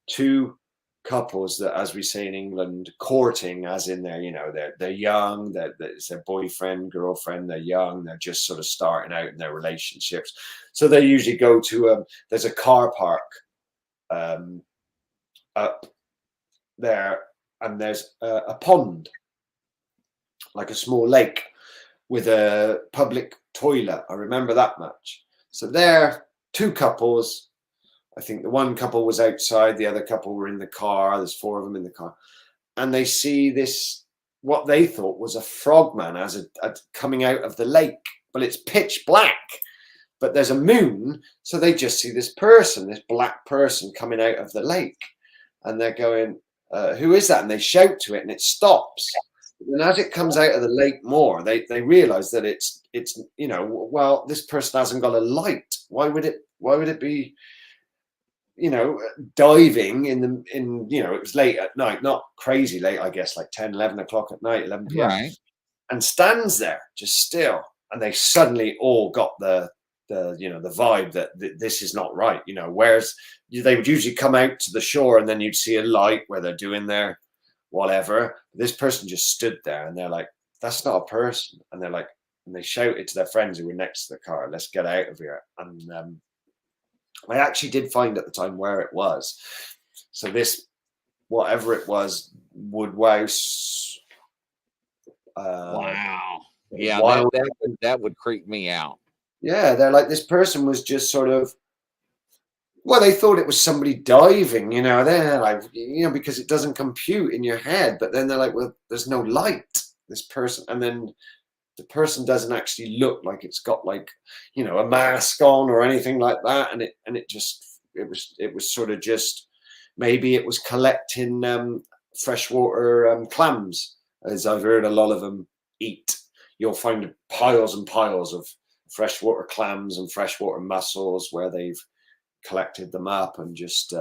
S3: two couples that, as we say in England, courting, as in they're, you know, they're young, it's their boyfriend, girlfriend, they're young, they're just sort of starting out in their relationships. So they usually go to there's a car park up there, and there's a pond, like a small lake with a public toilet. I remember that much. So there, two couples. I think the one couple was outside, the other couple were in the car. There's 4 of them in the car. And they see this, what they thought was a frogman as coming out of the lake. But it's pitch black. but there's a moon, so they just see this person, this black person coming out of the lake, and they're going, who is that? And they shout to it, and it stops. And as it comes out of the lake more, they realize that it's you know, well, this person hasn't got a light. Why would it be, you know, diving in you know, it was late at night, not crazy late, I guess, like 10, 11 o'clock at night, 11 p.m.
S2: Right.
S3: And stands there just still, and they suddenly all got the you know, the vibe that this is not right. You know, whereas they would usually come out to the shore and then you'd see a light where they're doing their whatever. This person just stood there, and they're like, that's not a person. And they're like, and they shouted to their friends who were next to the car, let's get out of here. And I actually did find at the time where it was. So this, whatever it was, Woodhouse.
S2: Wow. Yeah,
S3: wild.
S2: that would creep me out.
S3: Yeah, they're like, this person was just sort of, well, they thought it was somebody diving, you know. They're like, you know, because it doesn't compute in your head. But then they're like, well, there's no light. This person, and then the person doesn't actually look like it's got, like, you know, a mask on or anything like that. And it was sort of just, maybe it was collecting freshwater clams, as I've heard a lot of them eat. You'll find piles and piles of freshwater clams and freshwater mussels where they've collected them up, and just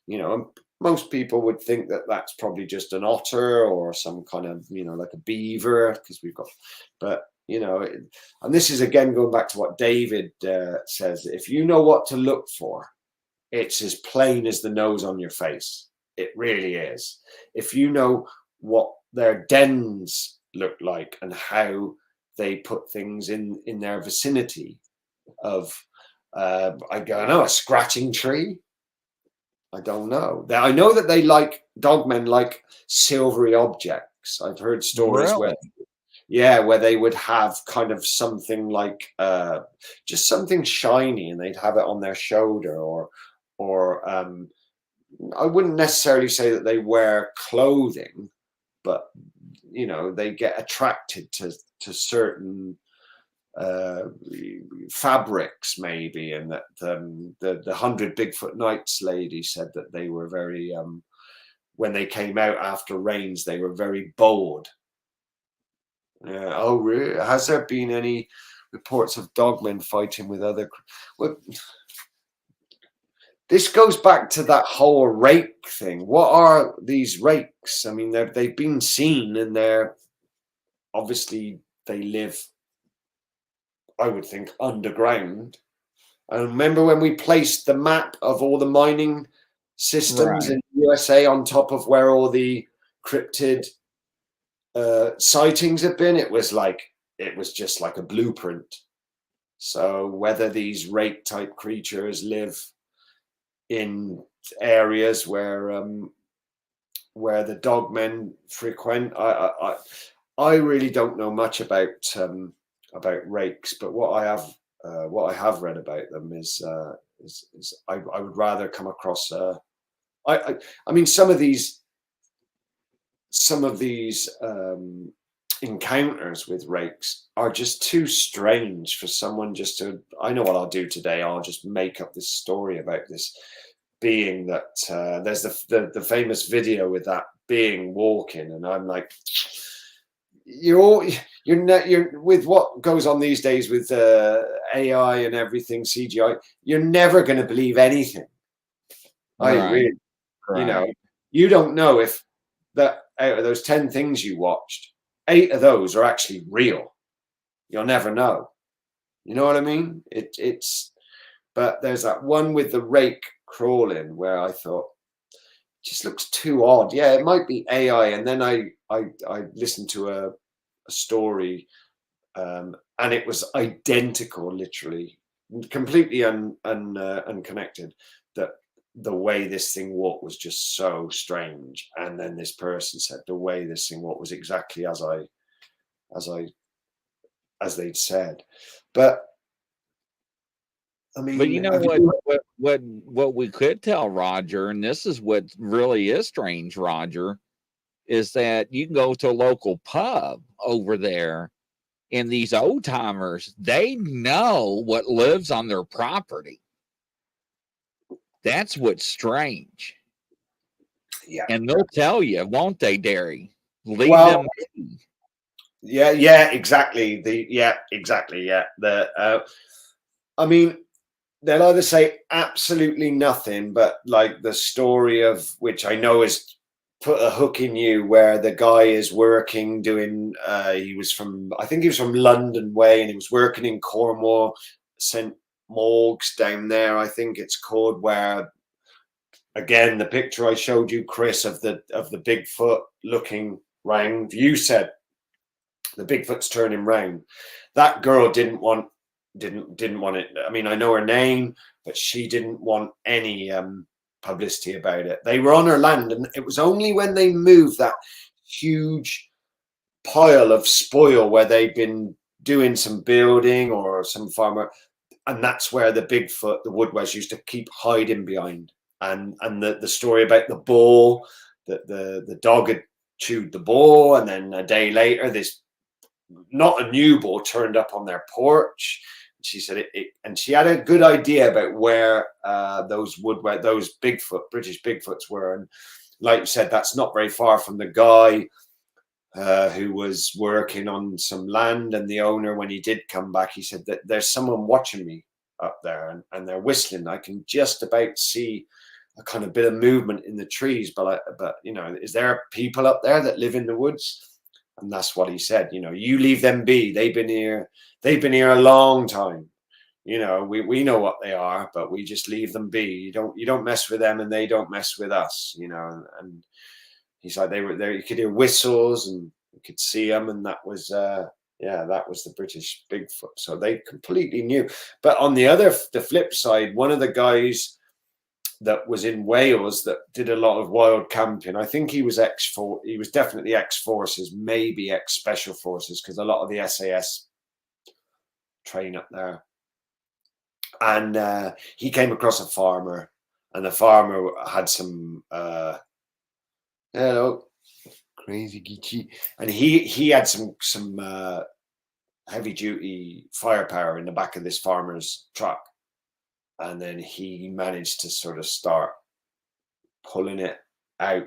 S3: you know, most people would think that that's probably just an otter or some kind of, you know, like a beaver, because we've got, but you know, and this is again going back to what David says, if you know what to look for, it's as plain as the nose on your face. It really is. If you know what their dens look like and how they put things in their vicinity of, I don't know, a scratching tree. I don't know. I know that they like, dogmen like silvery objects. I've heard stories
S2: Really?
S3: where they would have kind of something like just something shiny, and they'd have it on their shoulder, or I wouldn't necessarily say that they wear clothing, but you know, they get attracted to certain fabrics maybe, and that the 100 Bigfoot Nights lady said that they were very when they came out after rains, they were very bold. Oh really? Has there been any reports of dogmen fighting with other, well, this goes back to that whole rake thing. What are these rakes? I mean, they've been seen, and they're obviously, they live, I would think, underground. I remember when we placed the map of all the mining systems in the USA on top of where all the cryptid sightings have been, it was just like a blueprint. So whether these rake type creatures live in areas where the dogmen frequent, I really don't know much about rakes, but what I have read about them is I would rather come across I mean, some of these encounters with rakes are just too strange for someone just to, I know what I'll do today, I'll just make up this story about this being that there's the famous video with that being walking, and I'm like, you're with what goes on these days with AI and everything, CGI, you're never going to believe anything. You know, you don't know if that out of those 10 things you watched, 8 of those are actually real. You'll never know. You know what I mean? It's but there's that one with the rake crawling where I thought, just looks too odd. Yeah, it might be AI. And then I listened to a story, and it was identical, literally, completely unconnected. That the way this thing walked was just so strange. And then this person said the way this thing walked was exactly as they'd said. But I mean,
S2: but you know what we could tell Roger, and this is what really is strange, Roger, is that you can go to a local pub over there And these old timers, they know what lives on their property. That's what's strange.
S3: Yeah.
S2: And they'll tell you, won't they, Derry? Leave
S3: Well,
S2: them be.
S3: yeah, exactly. Exactly. Yeah. I mean, they'll either say absolutely nothing, but like the story of which I know is put a hook in you, where the guy is working doing I think he was from London way, and he was working in Cornwall, St. Morgs down there, I think it's called, where again the picture I showed you, Chris, of the Bigfoot looking round, you said the Bigfoot's turning round. That girl didn't want it. I mean, I know her name, but she didn't want any publicity about it. They were on her land, and it was only when they moved that huge pile of spoil where they'd been doing some building or some farmer, and that's where the Bigfoot, the woodwes, used to keep hiding behind. And the story about the bull, that the dog had chewed the bull, and then a day later this, not a new bull, turned up on their porch. She said and she had a good idea about where those Bigfoot, British Bigfoots were. And like you said, that's not very far from the guy who was working on some land. And the owner, when he did come back, he said that there's someone watching me up there, and they're whistling. I can just about see a kind of bit of movement in the trees, but you know, is there people up there that live in the woods? And that's what he said. You know, you leave them be. They've been here a long time. You know, we know what they are, but we just leave them be. You don't mess with them, and they don't mess with us. You know, and he's like, they were there. You could hear whistles, and you could see them, and that was that was the British Bigfoot. So they completely knew. But on the flip side, one of the guys that was in Wales that did a lot of wild camping, I think he was definitely ex-forces, maybe ex-special forces, because a lot of the SAS train up there. And he came across a farmer, and the farmer had some hello, crazy geeky, and he had some heavy duty firepower in the back of this farmer's truck. And then he managed to sort of start pulling it out,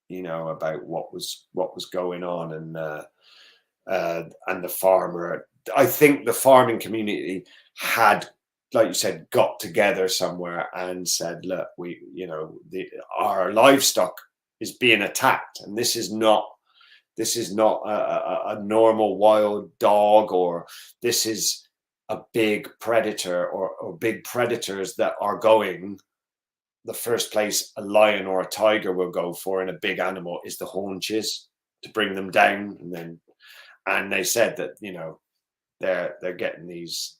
S3: you know, about what was going on. And the farmer, I think the farming community had, like you said, got together somewhere and said, look, our livestock is being attacked, and this is not a normal wild dog, or this is a big predator, or big predators that are going, the first place a lion or a tiger will go for in a big animal is the haunches, to bring them down. And they said that, you know, they're getting these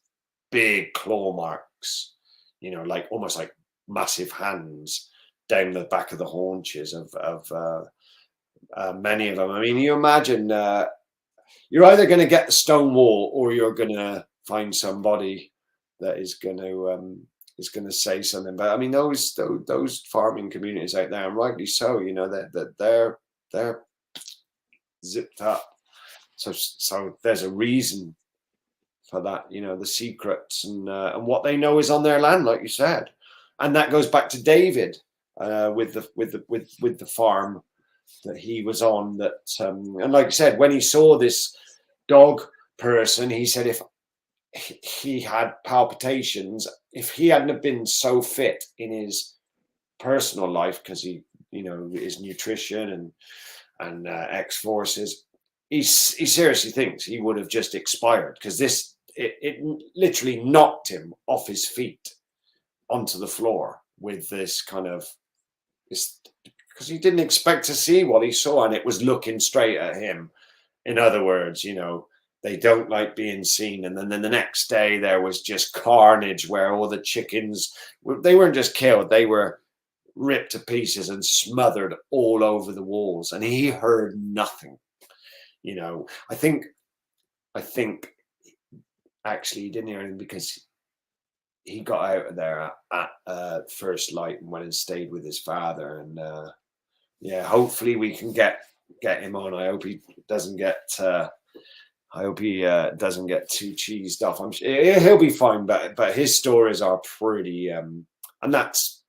S3: big claw marks, you know, like almost like massive hands down the back of the haunches of many of them. I mean, you imagine you're either going to get the stone wall, or you're going to find somebody that is going to say something. But I mean, those farming communities out there, and rightly so, you know, that they're zipped up. So there's a reason for that, you know, the secrets and what they know is on their land, like you said. And that goes back to David with the farm that he was on. That and like I said, when he saw this dog person, he said if he had palpitations, if he hadn't have been so fit in his personal life, because he, you know, his nutrition and ex-forces, he seriously thinks he would have just expired, because it literally knocked him off his feet onto the floor with this kind of because he didn't expect to see what he saw, and it was looking straight at him. In other words, you know, they don't like being seen. And then the next day there was just carnage, where all the chickens, they weren't just killed, they were ripped to pieces and smothered all over the walls. And he heard nothing. You know, I think actually he didn't hear anything, because he got out of there at first light and went and stayed with his father. And hopefully we can get him on. I hope he doesn't get I hope he doesn't get too cheesed off. I'm sure he'll be fine, but his stories are pretty, and that's,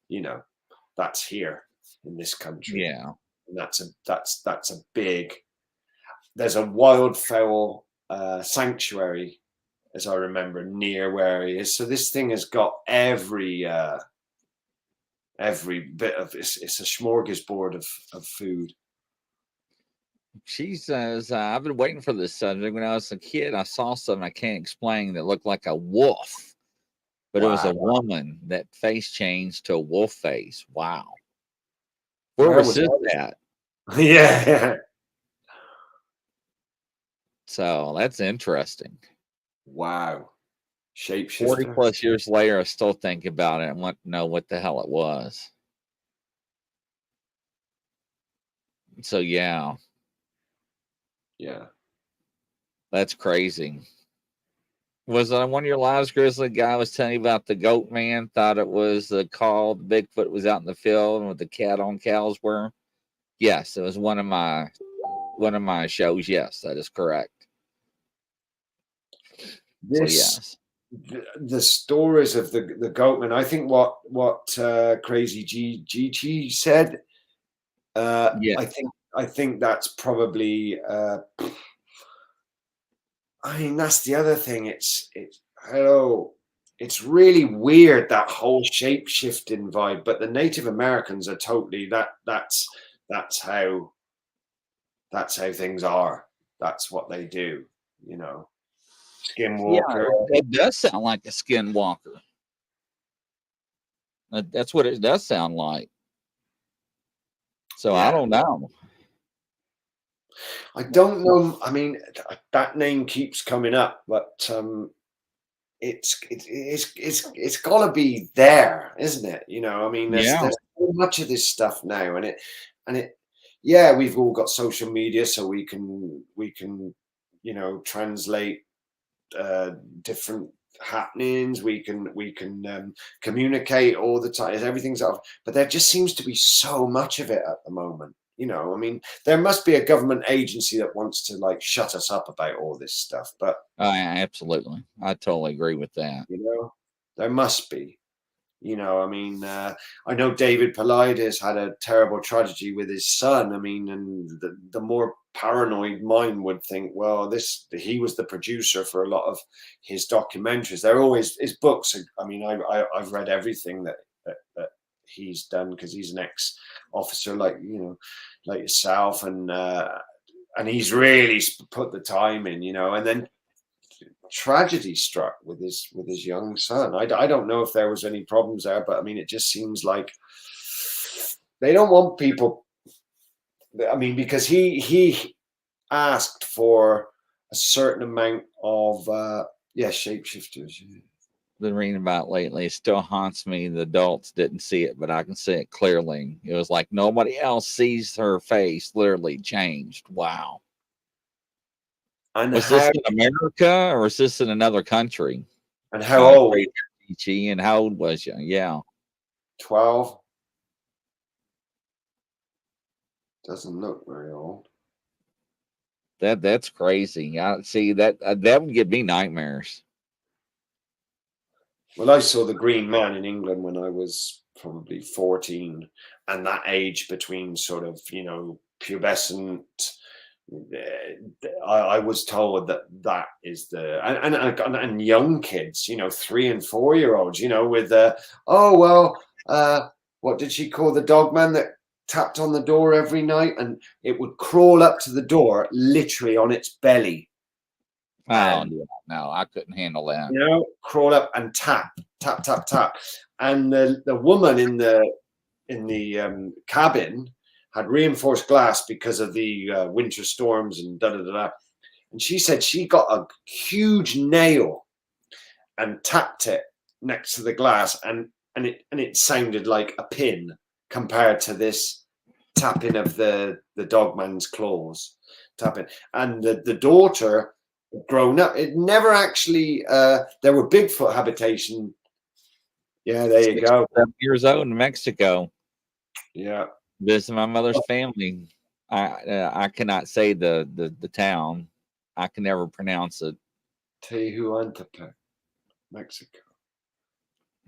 S3: you know, that's here in this country.
S2: Yeah.
S3: And that's a big. There's a wildfowl sanctuary, as I remember, near where he is. So this thing has got every bit of it's a smorgasbord of food.
S2: She says, I've been waiting for this subject. When I was a kid, I saw something I can't explain that looked like a wolf, but it was a woman that face changed to a wolf face. Wow. Where was this at?
S3: Yeah.
S2: So that's interesting.
S3: Wow.
S2: 40
S3: Shapeshifter.
S2: plus years later, I still think about it and want to know what the hell it was. So, yeah.
S3: Yeah.
S2: That's crazy. Was it on one of your lives, Grizzly? Guy was telling you about the goat man, thought it was the call. The Bigfoot was out in the field and with the cat on cows were. Yes, it was one of my shows. Yes, that is correct. So yes.
S3: The stories of the goatman. I think what Crazy G said.
S2: Yeah.
S3: I think that's probably. I mean, that's the other thing. It's really weird, that whole shape shifting vibe. But the Native Americans are totally that's how things are. That's what they do. You know, skinwalker.
S2: Yeah, it does sound like a skinwalker. That's what it does sound like. So yeah. I don't know.
S3: I don't know. I mean, that name keeps coming up, but it's got to be there, isn't it? You know, I mean, there's so much of this stuff now, and it. Yeah, we've all got social media, so we can you know, translate different happenings. We can communicate all the time. Everything's up, but there just seems to be so much of it at the moment. You know, I mean, there must be a government agency that wants to like shut us up about all this stuff. But
S2: absolutely, I totally agree with that.
S3: You know, there must be. You know, I mean, I know David Paulides had a terrible tragedy with his son. I mean, and the more paranoid mind would think, well, he was the producer for a lot of his documentaries. They're always his books. I mean, I've read everything that he's done because he's an ex-officer, like yourself, and he's really put the time in. You know, and then tragedy struck with his young son. I don't know if there was any problems there, but I mean, it just seems like they don't want people. I mean, because he asked for a certain amount of shapeshifters.
S2: Been reading about lately. It still haunts me. The adults didn't see it, but I can see it clearly. It was like nobody else sees her face literally changed. Wow. And was this in America or was this in another country?
S3: And how old?
S2: And how old was you? Yeah.
S3: 12. Doesn't look very old.
S2: That's crazy. I see that would give me nightmares.
S3: Well, I saw the Green Man in England when I was probably 14, and that age between sort of, you know, pubescent. I was told that is the and young kids, you know, 3 and 4 year olds, you know, with what did she call the Dogman that tapped on the door every night and it would crawl up to the door literally on its belly.
S2: Oh no, I couldn't handle that.
S3: You know, crawl up and tap, tap, tap, tap, and the woman in the cabin had reinforced glass because of the winter storms and da-da-da-da. And she said she got a huge nail and tapped it next to the glass, and it sounded like a pin compared to this tapping of the Dogman's claws tapping. And the daughter, grown up, it never actually there were Bigfoot habitation. Yeah, there you go.
S2: 7 years old in Mexico.
S3: Yeah.
S2: Visit my mother's family. I cannot say the town. I can never pronounce it.
S3: Tehuantepec, Mexico.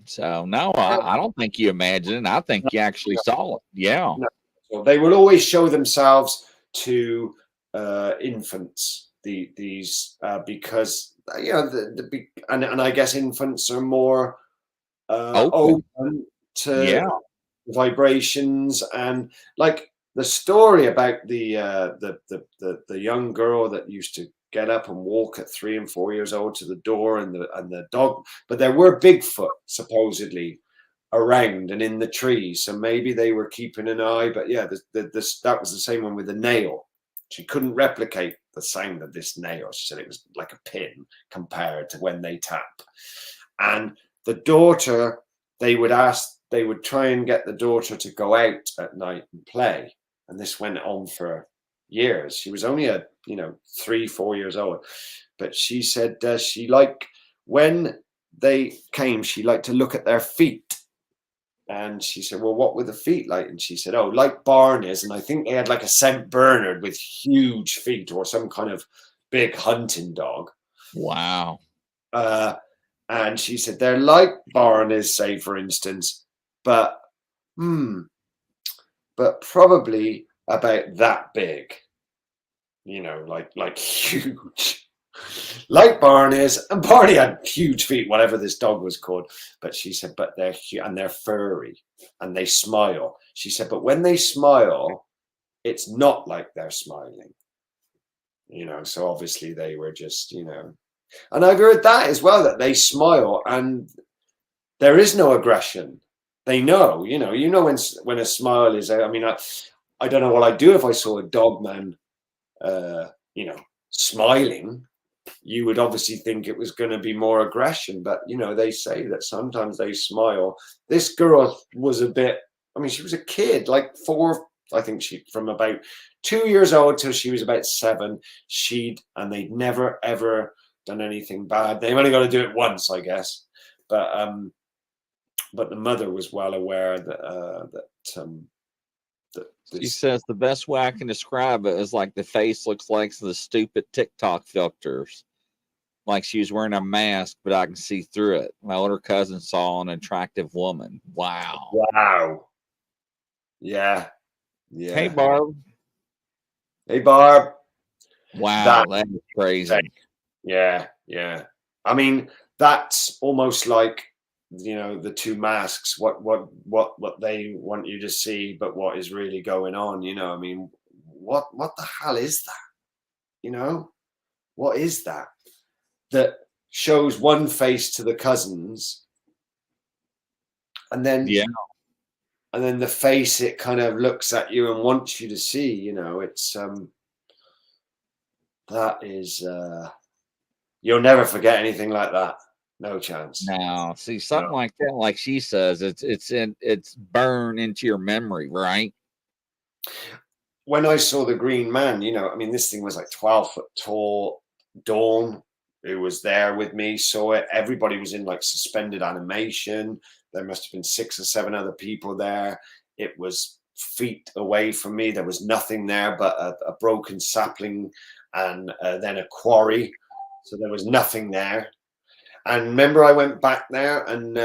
S2: So no, I don't think you imagined it. I think you actually saw it. Yeah.
S3: No. So they will always show themselves to infants. These because and I guess infants are more open to vibrations, and like the story about the young girl that used to get up and walk at 3 and 4 years old to the door, and the dog, but there were Bigfoot supposedly around and in the trees, so maybe they were keeping an eye. But yeah, that was the same one with the nail. She couldn't replicate the sound of this nail. She said it was like a pin compared to when they tap. And the daughter, they would try and get the daughter to go out at night and play. And this went on for years. She was only 3-4 years old. But she said when they came, she liked to look at their feet. And she said, well, what were the feet like? And she said, oh, like Barney's. And I think they had like a St. Bernard with huge feet, or some kind of big hunting dog.
S2: Wow.
S3: And she said, they're like Barney's, say, for instance, but probably about that big, like huge. Like Barney's, and Barney had huge feet, whatever this dog was called. But she said, but they're and they're furry and they smile. She said, but when they smile, it's not like they're smiling. So obviously they were just, and I've heard that as well, that they smile and there is no aggression. They know, when a smile is out. I mean, I don't know what I'd do if I saw a Dogman, smiling. You would obviously think it was going to be more aggression, but they say that sometimes they smile. This girl was she was a kid, like 4, I think from about 2 years old till she was about 7. And they'd never ever done anything bad. They've only got to do it once, I guess. But the mother was well aware that
S2: she says the best way I can describe it is like the face looks like the stupid TikTok filters. Like she was wearing a mask, but I can see through it. My older cousin saw an attractive woman. Wow.
S3: Wow. Yeah. Yeah.
S2: Hey, Barb.
S3: Hey, Barb.
S2: Wow, that is crazy.
S3: Yeah. Yeah. I mean, that's almost like, the two masks, what they want you to see, but what is really going on, I mean, what the hell is that? What is that shows one face to the cousins, and then and then the face, it kind of looks at you and wants you to see, it's that is you'll never forget anything like that. No chance.
S2: No, see, something like that, like she says, it's burned into your memory, right?
S3: When I saw the Green Man, I mean, this thing was like 12 foot tall. Dawn, who was there with me, saw it. Everybody was in like suspended animation. There must have been 6 or 7 other people there. It was feet away from me. There was nothing there but a broken sapling and then a quarry. So there was nothing there. And remember, I went back there and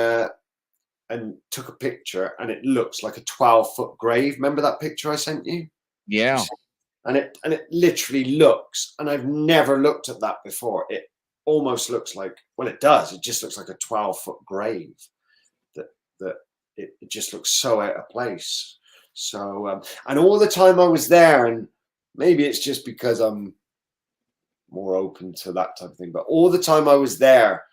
S3: took a picture, and it looks like a 12-foot grave. Remember that picture I sent you?
S2: Yeah.
S3: And it literally looks, and I've never looked at that before. It almost looks like, well, it does. It just looks like a 12-foot grave. That it just looks so out of place. So, and all the time I was there, and maybe it's just because I'm more open to that type of thing, but all the time I was there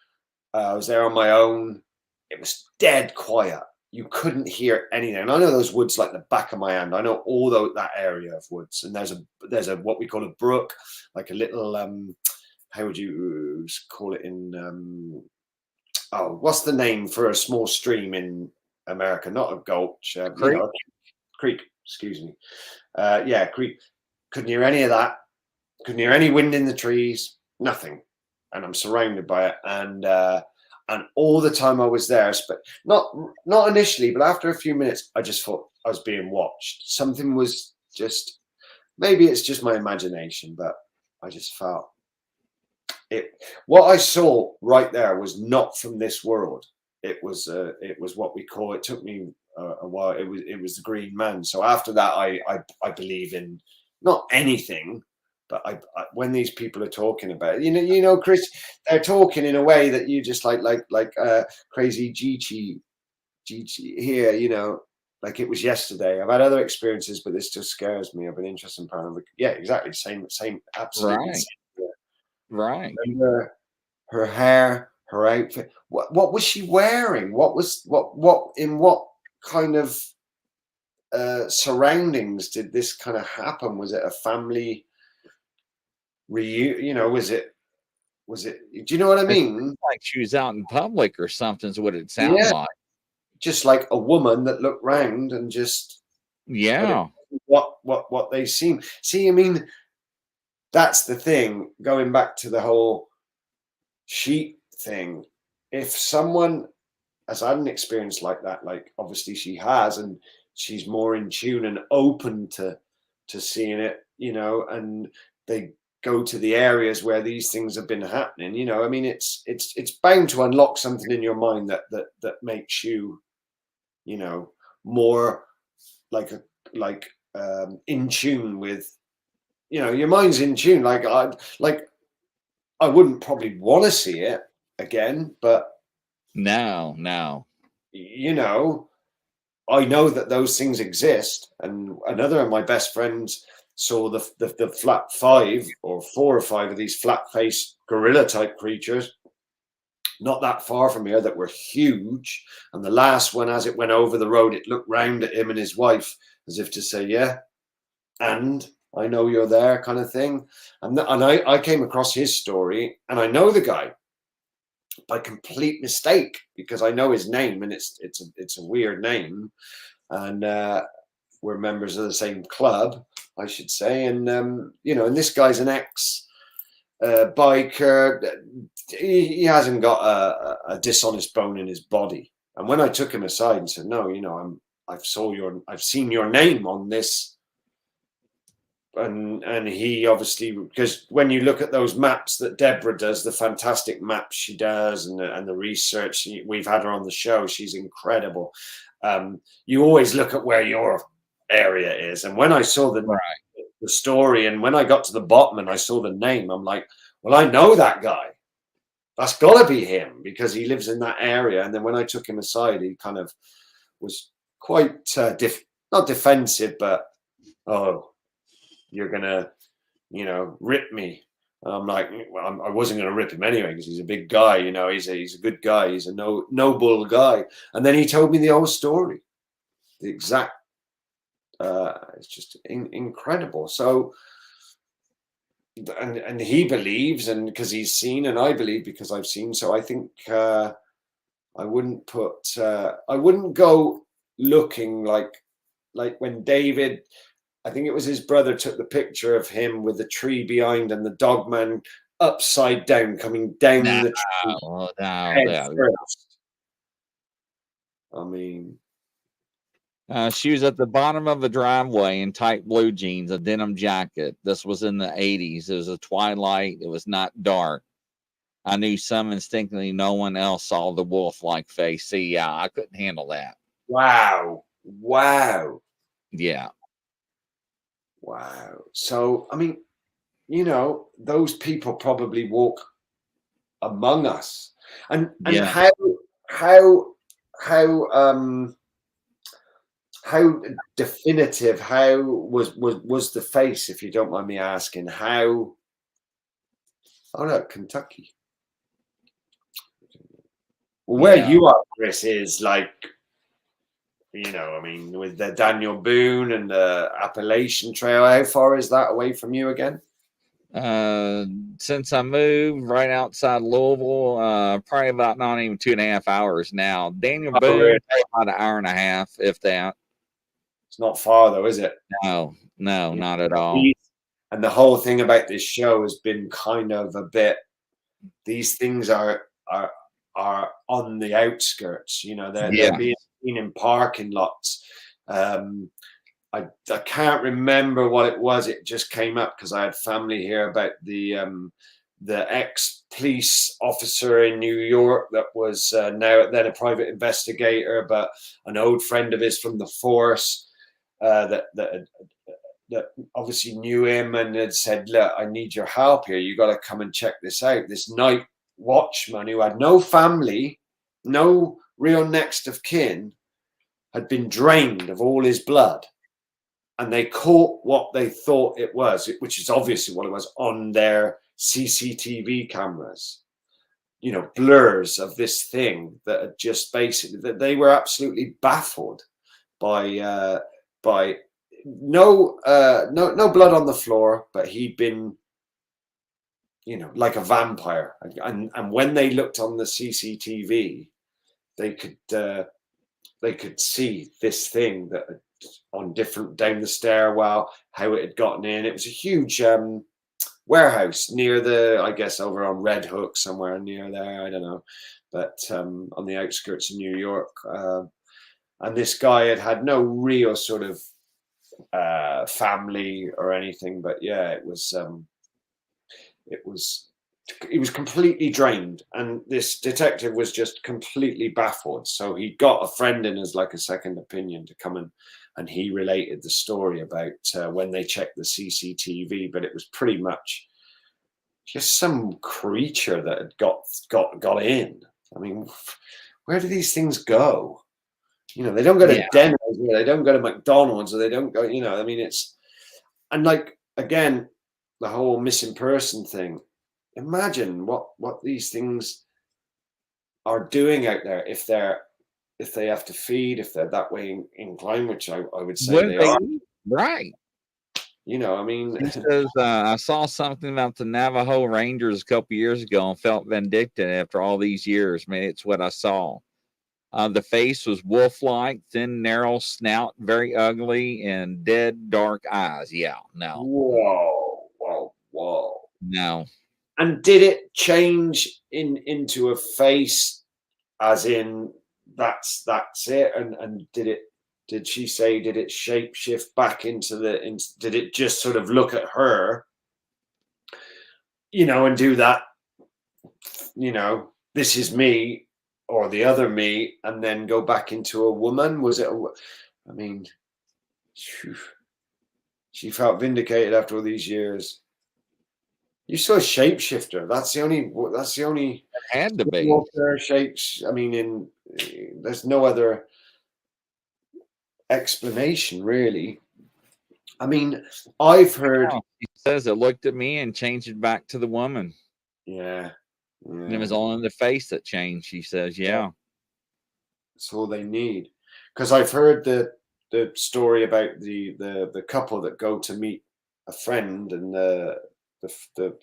S3: on my own. It was dead quiet. You couldn't hear anything. And I know those woods like the back of my hand. I know all that area of woods. And there's a what we call a brook, like a little how would you call it in what's the name for a small stream in America? Not a gulch,
S2: creek.
S3: Creek. Excuse me. Creek. Couldn't hear any of that. Couldn't hear any wind in the trees. Nothing. And I'm surrounded by it, and all the time I was there, but not initially, but after a few minutes, I just thought I was being watched. Something was just, maybe it's just my imagination, but I just felt what I saw right there was not from this world. It was what we call. It took me a while. It was the green man. So after that, I believe in not anything, but when these people are talking about it, you know, Chris, they're talking in a way that you just like crazy Gigi here, you know, like it was yesterday. I've had other experiences, but this just scares me. I've been interested in paranormal. Yeah, exactly. Same, absolutely.
S2: Right.
S3: Same.
S2: Right.
S3: Remember her hair, her outfit. What was she wearing? What in what kind of surroundings did this kind of happen? Was it a family reunion? You know, was it? Do you know what I
S2: It's
S3: mean?
S2: like she was out in public or something is what it sounded
S3: Yeah,
S2: like.
S3: just like a woman that looked round and just.
S2: Yeah.
S3: What they seem. See, I mean, that's the thing. Going back to the whole sheep thing. If someone has had an experience like that, like obviously she has, and she's more in tune and open to seeing it, you know, and they go to the areas where these things have been happening, you know, I mean, it's bound to unlock something in your mind that makes you, you know, more like in tune with, you know, your mind's in tune. Like I wouldn't probably want to see it again, but
S2: No.
S3: you know, I know that those things exist. And another of my best friends saw the flat 5 or 4 or 5 of these flat faced gorilla type creatures not that far from here that were huge. And the last one, as it went over the road, it looked round at him and his wife as if to say, yeah, and I know you're there, kind of thing. And I came across his story, and I know the guy by complete mistake because I know his name, and it's a weird name, and we're members of the same club, I should say. And you know, and this guy's an ex biker. He hasn't got a dishonest bone in his body. And when I took him aside and said, no, you know, I've seen your name on this. And he obviously, because when you look at those maps that Deborah does, the fantastic maps she does, and the research, we've had her on the show, she's incredible. You always look at where your area is. And when I saw the story, and when I got to the bottom and I saw the name, I'm like, well, I know that guy. That's got to be him because he lives in that area. And then when I took him aside, he kind of was quite not defensive, but oh, you're gonna, you know, rip me. And I'm like, well, I wasn't gonna rip him anyway because he's a big guy, you know. He's a good guy. He's a noble guy. And then he told me the whole story, the exact. It's just incredible. So, and he believes, and because he's seen, and I believe because I've seen. So I think I wouldn't go looking like when David. I think it was his brother took the picture of him with the tree behind and the Dogman upside down coming down the tree. Head first. I mean,
S2: she was at the bottom of a driveway in tight blue jeans, a denim jacket. This was in the 80s. It was a twilight. It was not dark. I knew some instinctively no one else saw the wolf-like face. See, yeah, I couldn't handle that.
S3: Wow.
S2: Yeah.
S3: Wow. So, I mean, you know, those people probably walk among us. And
S2: Yeah.
S3: how definitive, how was the face, if you don't mind me asking? How? Oh, look, Kentucky. Well, where you are, Chris, is like, you know, I mean, with the Daniel Boone and the Appalachian Trail, how far is that away from you again?
S2: Since I moved right outside Louisville, probably about not even 2.5 hours now. Daniel Boone,
S3: really?
S2: about an hour and a half, if that.
S3: It's not far though, is it?
S2: No, not at all.
S3: And the whole thing about this show has been kind of a bit. These things are on the outskirts. You know, they're being seen in parking lots. I can't remember what it was. It just came up because I had family here about the the ex-police officer in New York that was then a private investigator, but an old friend of his from the force that obviously knew him and had said, look, I need your help here. You got to come and check this out. This night watchman who had no family, no real next of kin, had been drained of all his blood. And they caught what they thought it was, which is obviously what it was, on their CCTV cameras. You know, blurs of this thing that had just basically, that they were absolutely baffled by no blood on the floor, but he'd been, you know, like a vampire. And when they looked on the CCTV, they could see this thing that had, on different down the stairwell, how it had gotten in. It was a huge warehouse near the, I guess, over on Red Hook, somewhere near there, I don't know, but on the outskirts of New York. And this guy had no real sort of family or anything, but yeah, he was completely drained, and this detective was just completely baffled. So he got a friend in as like a second opinion to come in, and he related the story about when they checked the CCTV, but it was pretty much just some creature that had got in. I mean, where do these things go? You know, they don't go to Denny's, they don't go to McDonald's, or they don't go, you know, I mean, it's, and like, again, the whole missing person thing. Imagine what these things are doing out there if they have to feed, if they're that way inclined, which I would say they are.
S2: Right.
S3: You know, I mean,
S2: he says, I saw something about the Navajo Rangers a couple years ago and felt vindictive after all these years. Man, it's what I saw. The face was wolf-like, thin, narrow snout, very ugly, and dead, dark eyes. Yeah, no.
S3: Whoa.
S2: No.
S3: And did it change into a face, as in that's it? And did she say, did it shape shift back into did it just sort of look at her, you know, and do that, you know, this is me, or the other me, and then go back into a woman? Was it I mean, she felt vindicated after all these years. You saw a shapeshifter. That's the only
S2: It had to be
S3: shapes. I mean, there's no other explanation, really. I mean, I've heard.
S2: He says it looked at me and changed it back to the woman.
S3: Yeah.
S2: And it was only the face that changed. She says, yeah.
S3: That's all they need. Because I've heard the story about the couple that go to meet a friend, and the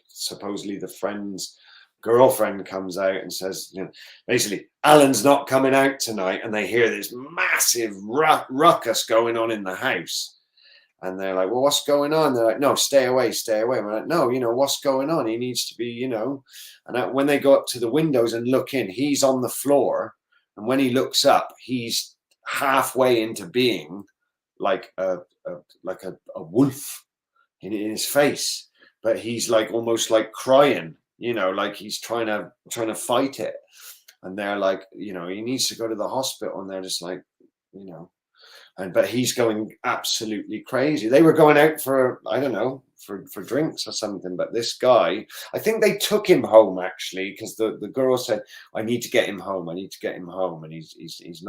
S3: supposedly the friend's girlfriend comes out and says, you know, basically, Alan's not coming out tonight, and they hear this massive ruckus going on in the house, and they're like, well, what's going on? They're like, no, stay away. We're like, no, you know, what's going on? He needs to be, you know. And when they go up to the windows and look in, he's on the floor, and when he looks up, he's halfway into being like a wolf in his face, but he's like almost like crying, you know, like he's trying to fight it. And they're like, you know, he needs to go to the hospital, and they're just like, you know, but he's going absolutely crazy. They were going out for, I don't know, for drinks or something, but this guy, I think they took him home actually, because the girl said, I need to get him home, and he's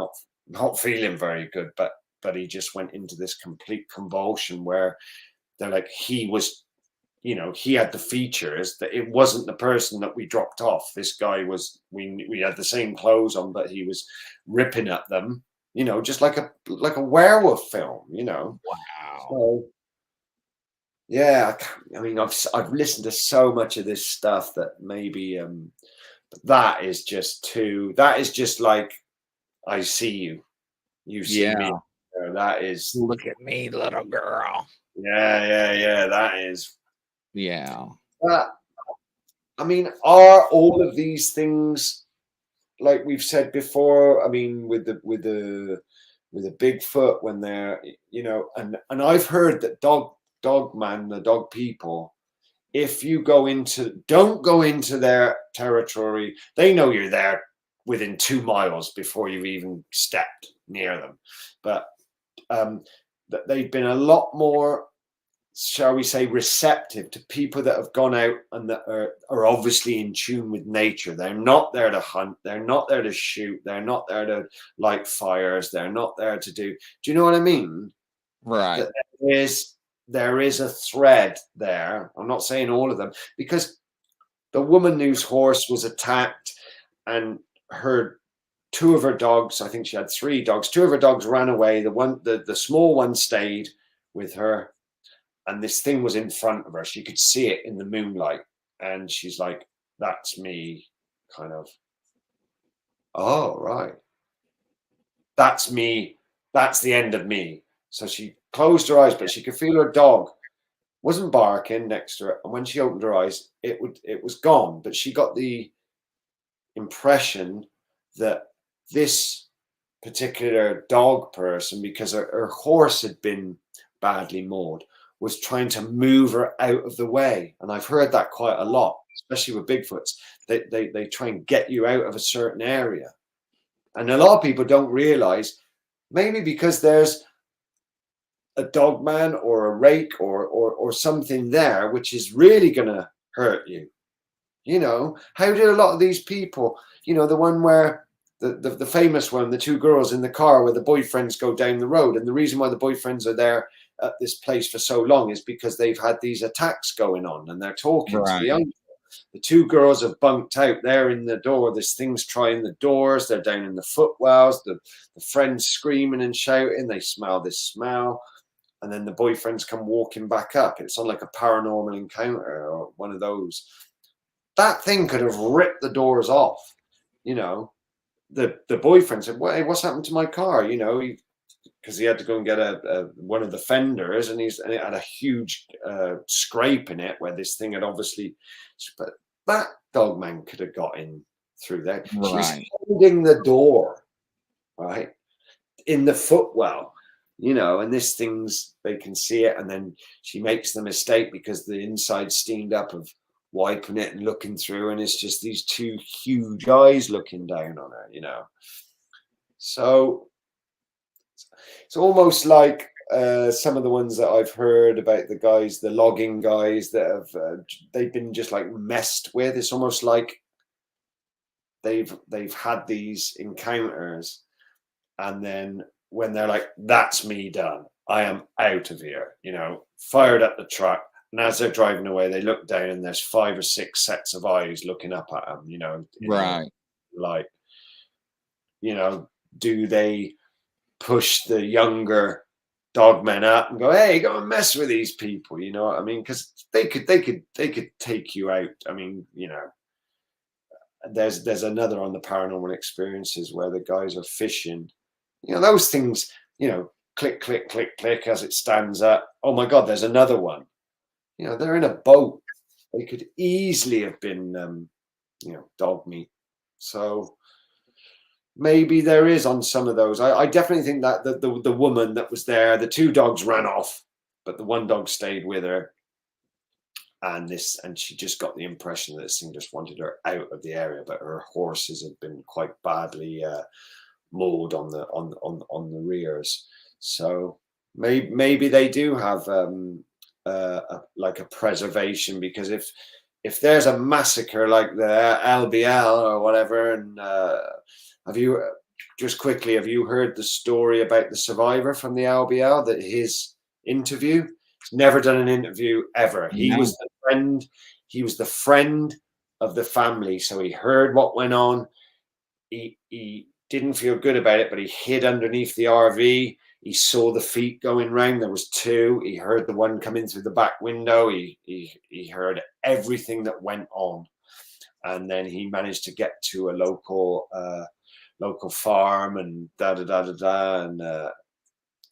S3: not feeling very good, but he just went into this complete convulsion where they're like, he was, you know, he had the features that it wasn't the person that we dropped off. This guy was, we had the same clothes on, but he was ripping at them, you know, just like a werewolf film, you know.
S2: Wow.
S3: So, yeah, I mean, I've listened to so much of this stuff that maybe that is just like, I see you, you see me. That is,
S2: look at me, little girl.
S3: Yeah. That is.
S2: Yeah.
S3: I mean, are all of these things, like we've said before? I mean, with the Bigfoot, when they're, you know, and I've heard that Dogman, the dog people, if you don't go into their territory. They know you're there within 2 miles before you've even stepped near them. But they've been a lot more, shall we say, receptive to people that have gone out and that are obviously in tune with nature. They're not there to hunt. They're not there to shoot. They're not there to light fires. They're not there to do you know what I mean?
S2: Right.
S3: That there is a thread there. I'm not saying all of them, because the woman whose horse was attacked and two of her dogs, I think she had 3 dogs, 2 of her dogs ran away. The small one stayed with her, and this thing was in front of her. She could see it in the moonlight, and she's like, that's me, kind of. Oh, right. That's me. That's the end of me. So she closed her eyes, but she could feel her dog wasn't barking next to her. And when she opened her eyes, it was gone. But she got the impression that this particular dog person, because her horse had been badly mauled, was trying to move her out of the way. And I've heard that quite a lot, especially with Bigfoots. They try and get you out of a certain area. And a lot of people don't realize, maybe because there's a dogman or a rake or something there, which is really going to hurt you. You know, how did a lot of these people, you know, the one where the famous one, the 2 girls in the car where the boyfriends go down the road. And the reason why the boyfriends are there at this place for so long is because they've had these attacks going on, and they're talking to the uncle. The 2 girls have bunked out there in the door. This thing's trying the doors. They're down in the footwells. The friends screaming and shouting. They smell this smell. And then the boyfriends come walking back up. It's on like a paranormal encounter or one of those. That thing could have ripped the doors off. You know, the boyfriend said, "Hey, what's happened to my car?" You know, because he had to go and get one of the fenders, and it had a huge scrape in it where this thing had obviously. But that dogman could have got in through there.
S2: Right.
S3: She's holding the door, right, in the footwell. You know, and this thing's, they can see it, and then she makes the mistake because the inside's steamed up of wiping it and looking through, and it's just these 2 huge eyes looking down on her, you know. So it's almost like some of the ones that I've heard about, the guys, the logging guys that have they've been just like messed with. It's almost like they've had these encounters, and then when they're like, that's me done, I am out of here, you know, fired up the truck. And as they're driving away, they look down and there's 5 or 6 sets of eyes looking up at them, you know.
S2: Right.
S3: Like, you know, do they push the younger dogmen up and go, hey, go and mess with these people? You know what I mean? Because they could take you out. I mean, you know, there's another on the paranormal experiences where the guys are fishing. You know, those things, you know, click, click, click, click as it stands up. Oh my God, there's another one. You know, they're in a boat. They could easily have been, you know, dog meat. So maybe there is on some of those. I definitely think that the woman that was there, the 2 dogs ran off, but the 1 dog stayed with her. And she just got the impression that this thing just wanted her out of the area, but her horses had been quite badly mauled on the rears. So maybe they do have like a preservation, because if there's a massacre like the LBL or whatever, and have you heard the story about the survivor from the LBL, that his interview? He's never done an interview ever.
S2: No.
S3: He was the friend of the family, so he heard what went on. He didn't feel good about it, but he hid underneath the RV. He saw the feet going round. There was 2. He heard the one come in through the back window. He heard everything that went on, and then he managed to get to a local farm and and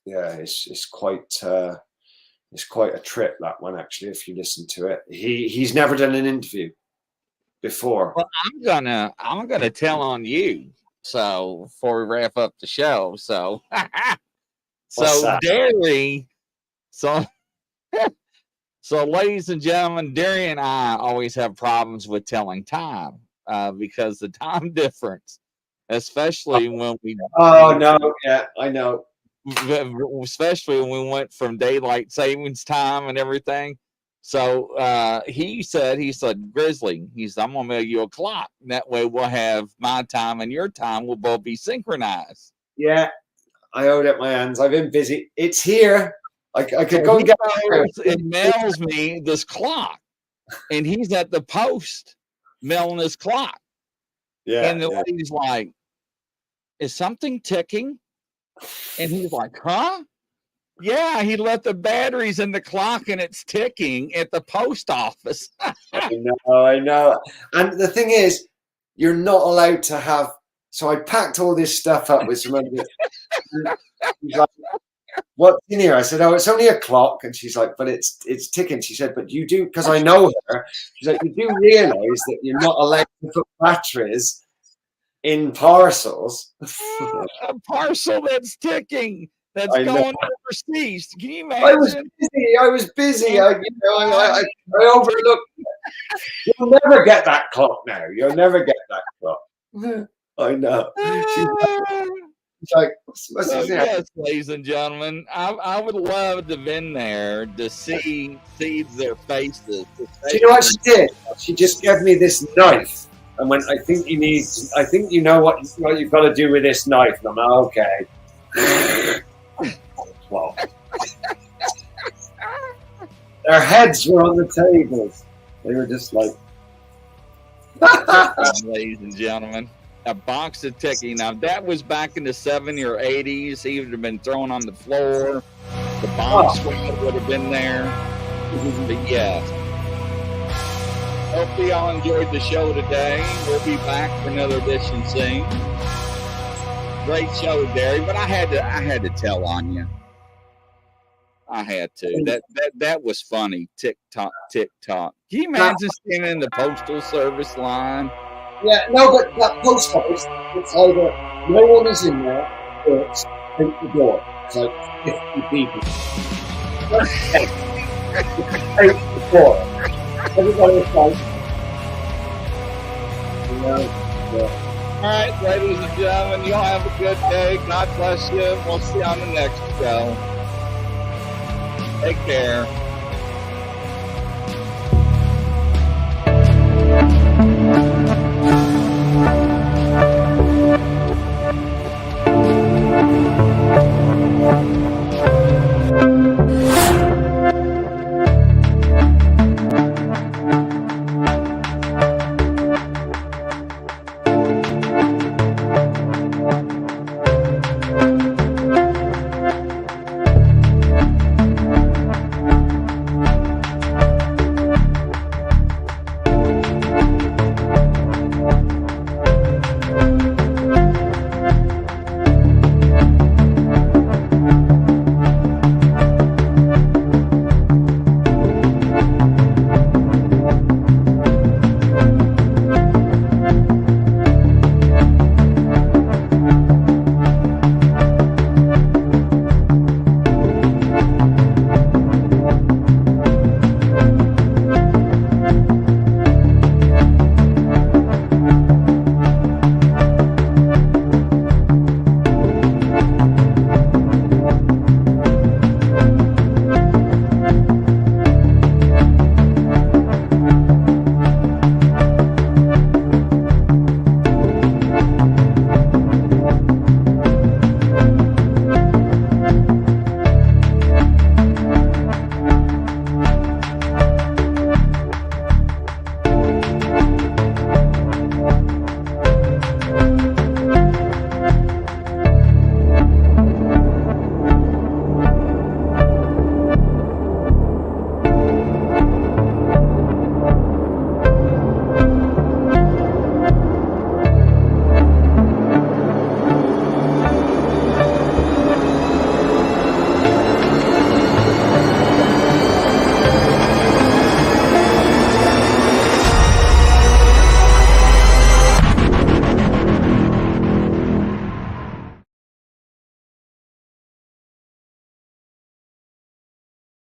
S3: yeah, it's quite a trip, that one, actually, if you listen to it. He's never done an interview before.
S2: Well, I'm gonna tell on you. So before we wrap up the show, so
S3: What's
S2: so
S3: that?
S2: Derry, so So, ladies and gentlemen, Derry and I always have problems with telling time because the time difference, especially when we.
S3: Oh no, yeah, I know.
S2: Especially when we went from daylight savings time and everything. So he said, Grizzly, I'm gonna mail you a clock. That way we'll have my time and your time will both be synchronized.
S3: Yeah, I hold up my hands. I've been busy. It's here. I could go and get
S2: it. Mails me this clock, and he's at the post mailing his clock.
S3: Yeah.
S2: And the lady's like, "Is something ticking?" And he's like, "Huh? Yeah, he left the batteries in the clock and it's ticking at the post office."
S3: I know. And the thing is, you're not allowed to have. So I packed all this stuff up with some. She's like, "What's in here?" I said, "Oh, it's only a clock." And she's like, "But it's ticking." She said, "But you do," because I know her. She's like, "You do realize that you're not allowed to put batteries in parcels."
S2: A parcel that's ticking. That's going overseas. Can you imagine?
S3: I was busy. I overlooked. You'll never get that clock now. You'll never get that clock. I know. She's like, what's his name?
S2: Yes, ladies and gentlemen, I would love to have been there to see their faces.
S3: Do you know what she did? She just gave me this knife and went, I think you know what you've got to do with this knife. And I'm like, okay. Well, their heads were on the tables. They were just like,
S2: ladies and gentlemen, a box of ticking. Now that was back in the 70s or 80s. He would have been thrown on the floor. The bomb squad would have been there. But yes. Hopefully y'all enjoyed the show today. We'll be back for another edition soon. Great show, Derry, but I had to tell on you. I had to. That was funny. Tick tock, tick tock. Can you imagine standing in the postal service line?
S3: Yeah, no, but that post office, it's either no one is in there or it's out the door. It's like 50 people. Out the door. Everybody is like,
S2: All right, ladies and gentlemen, y'all have a good day. God bless you. We'll see you on the next show. Take care.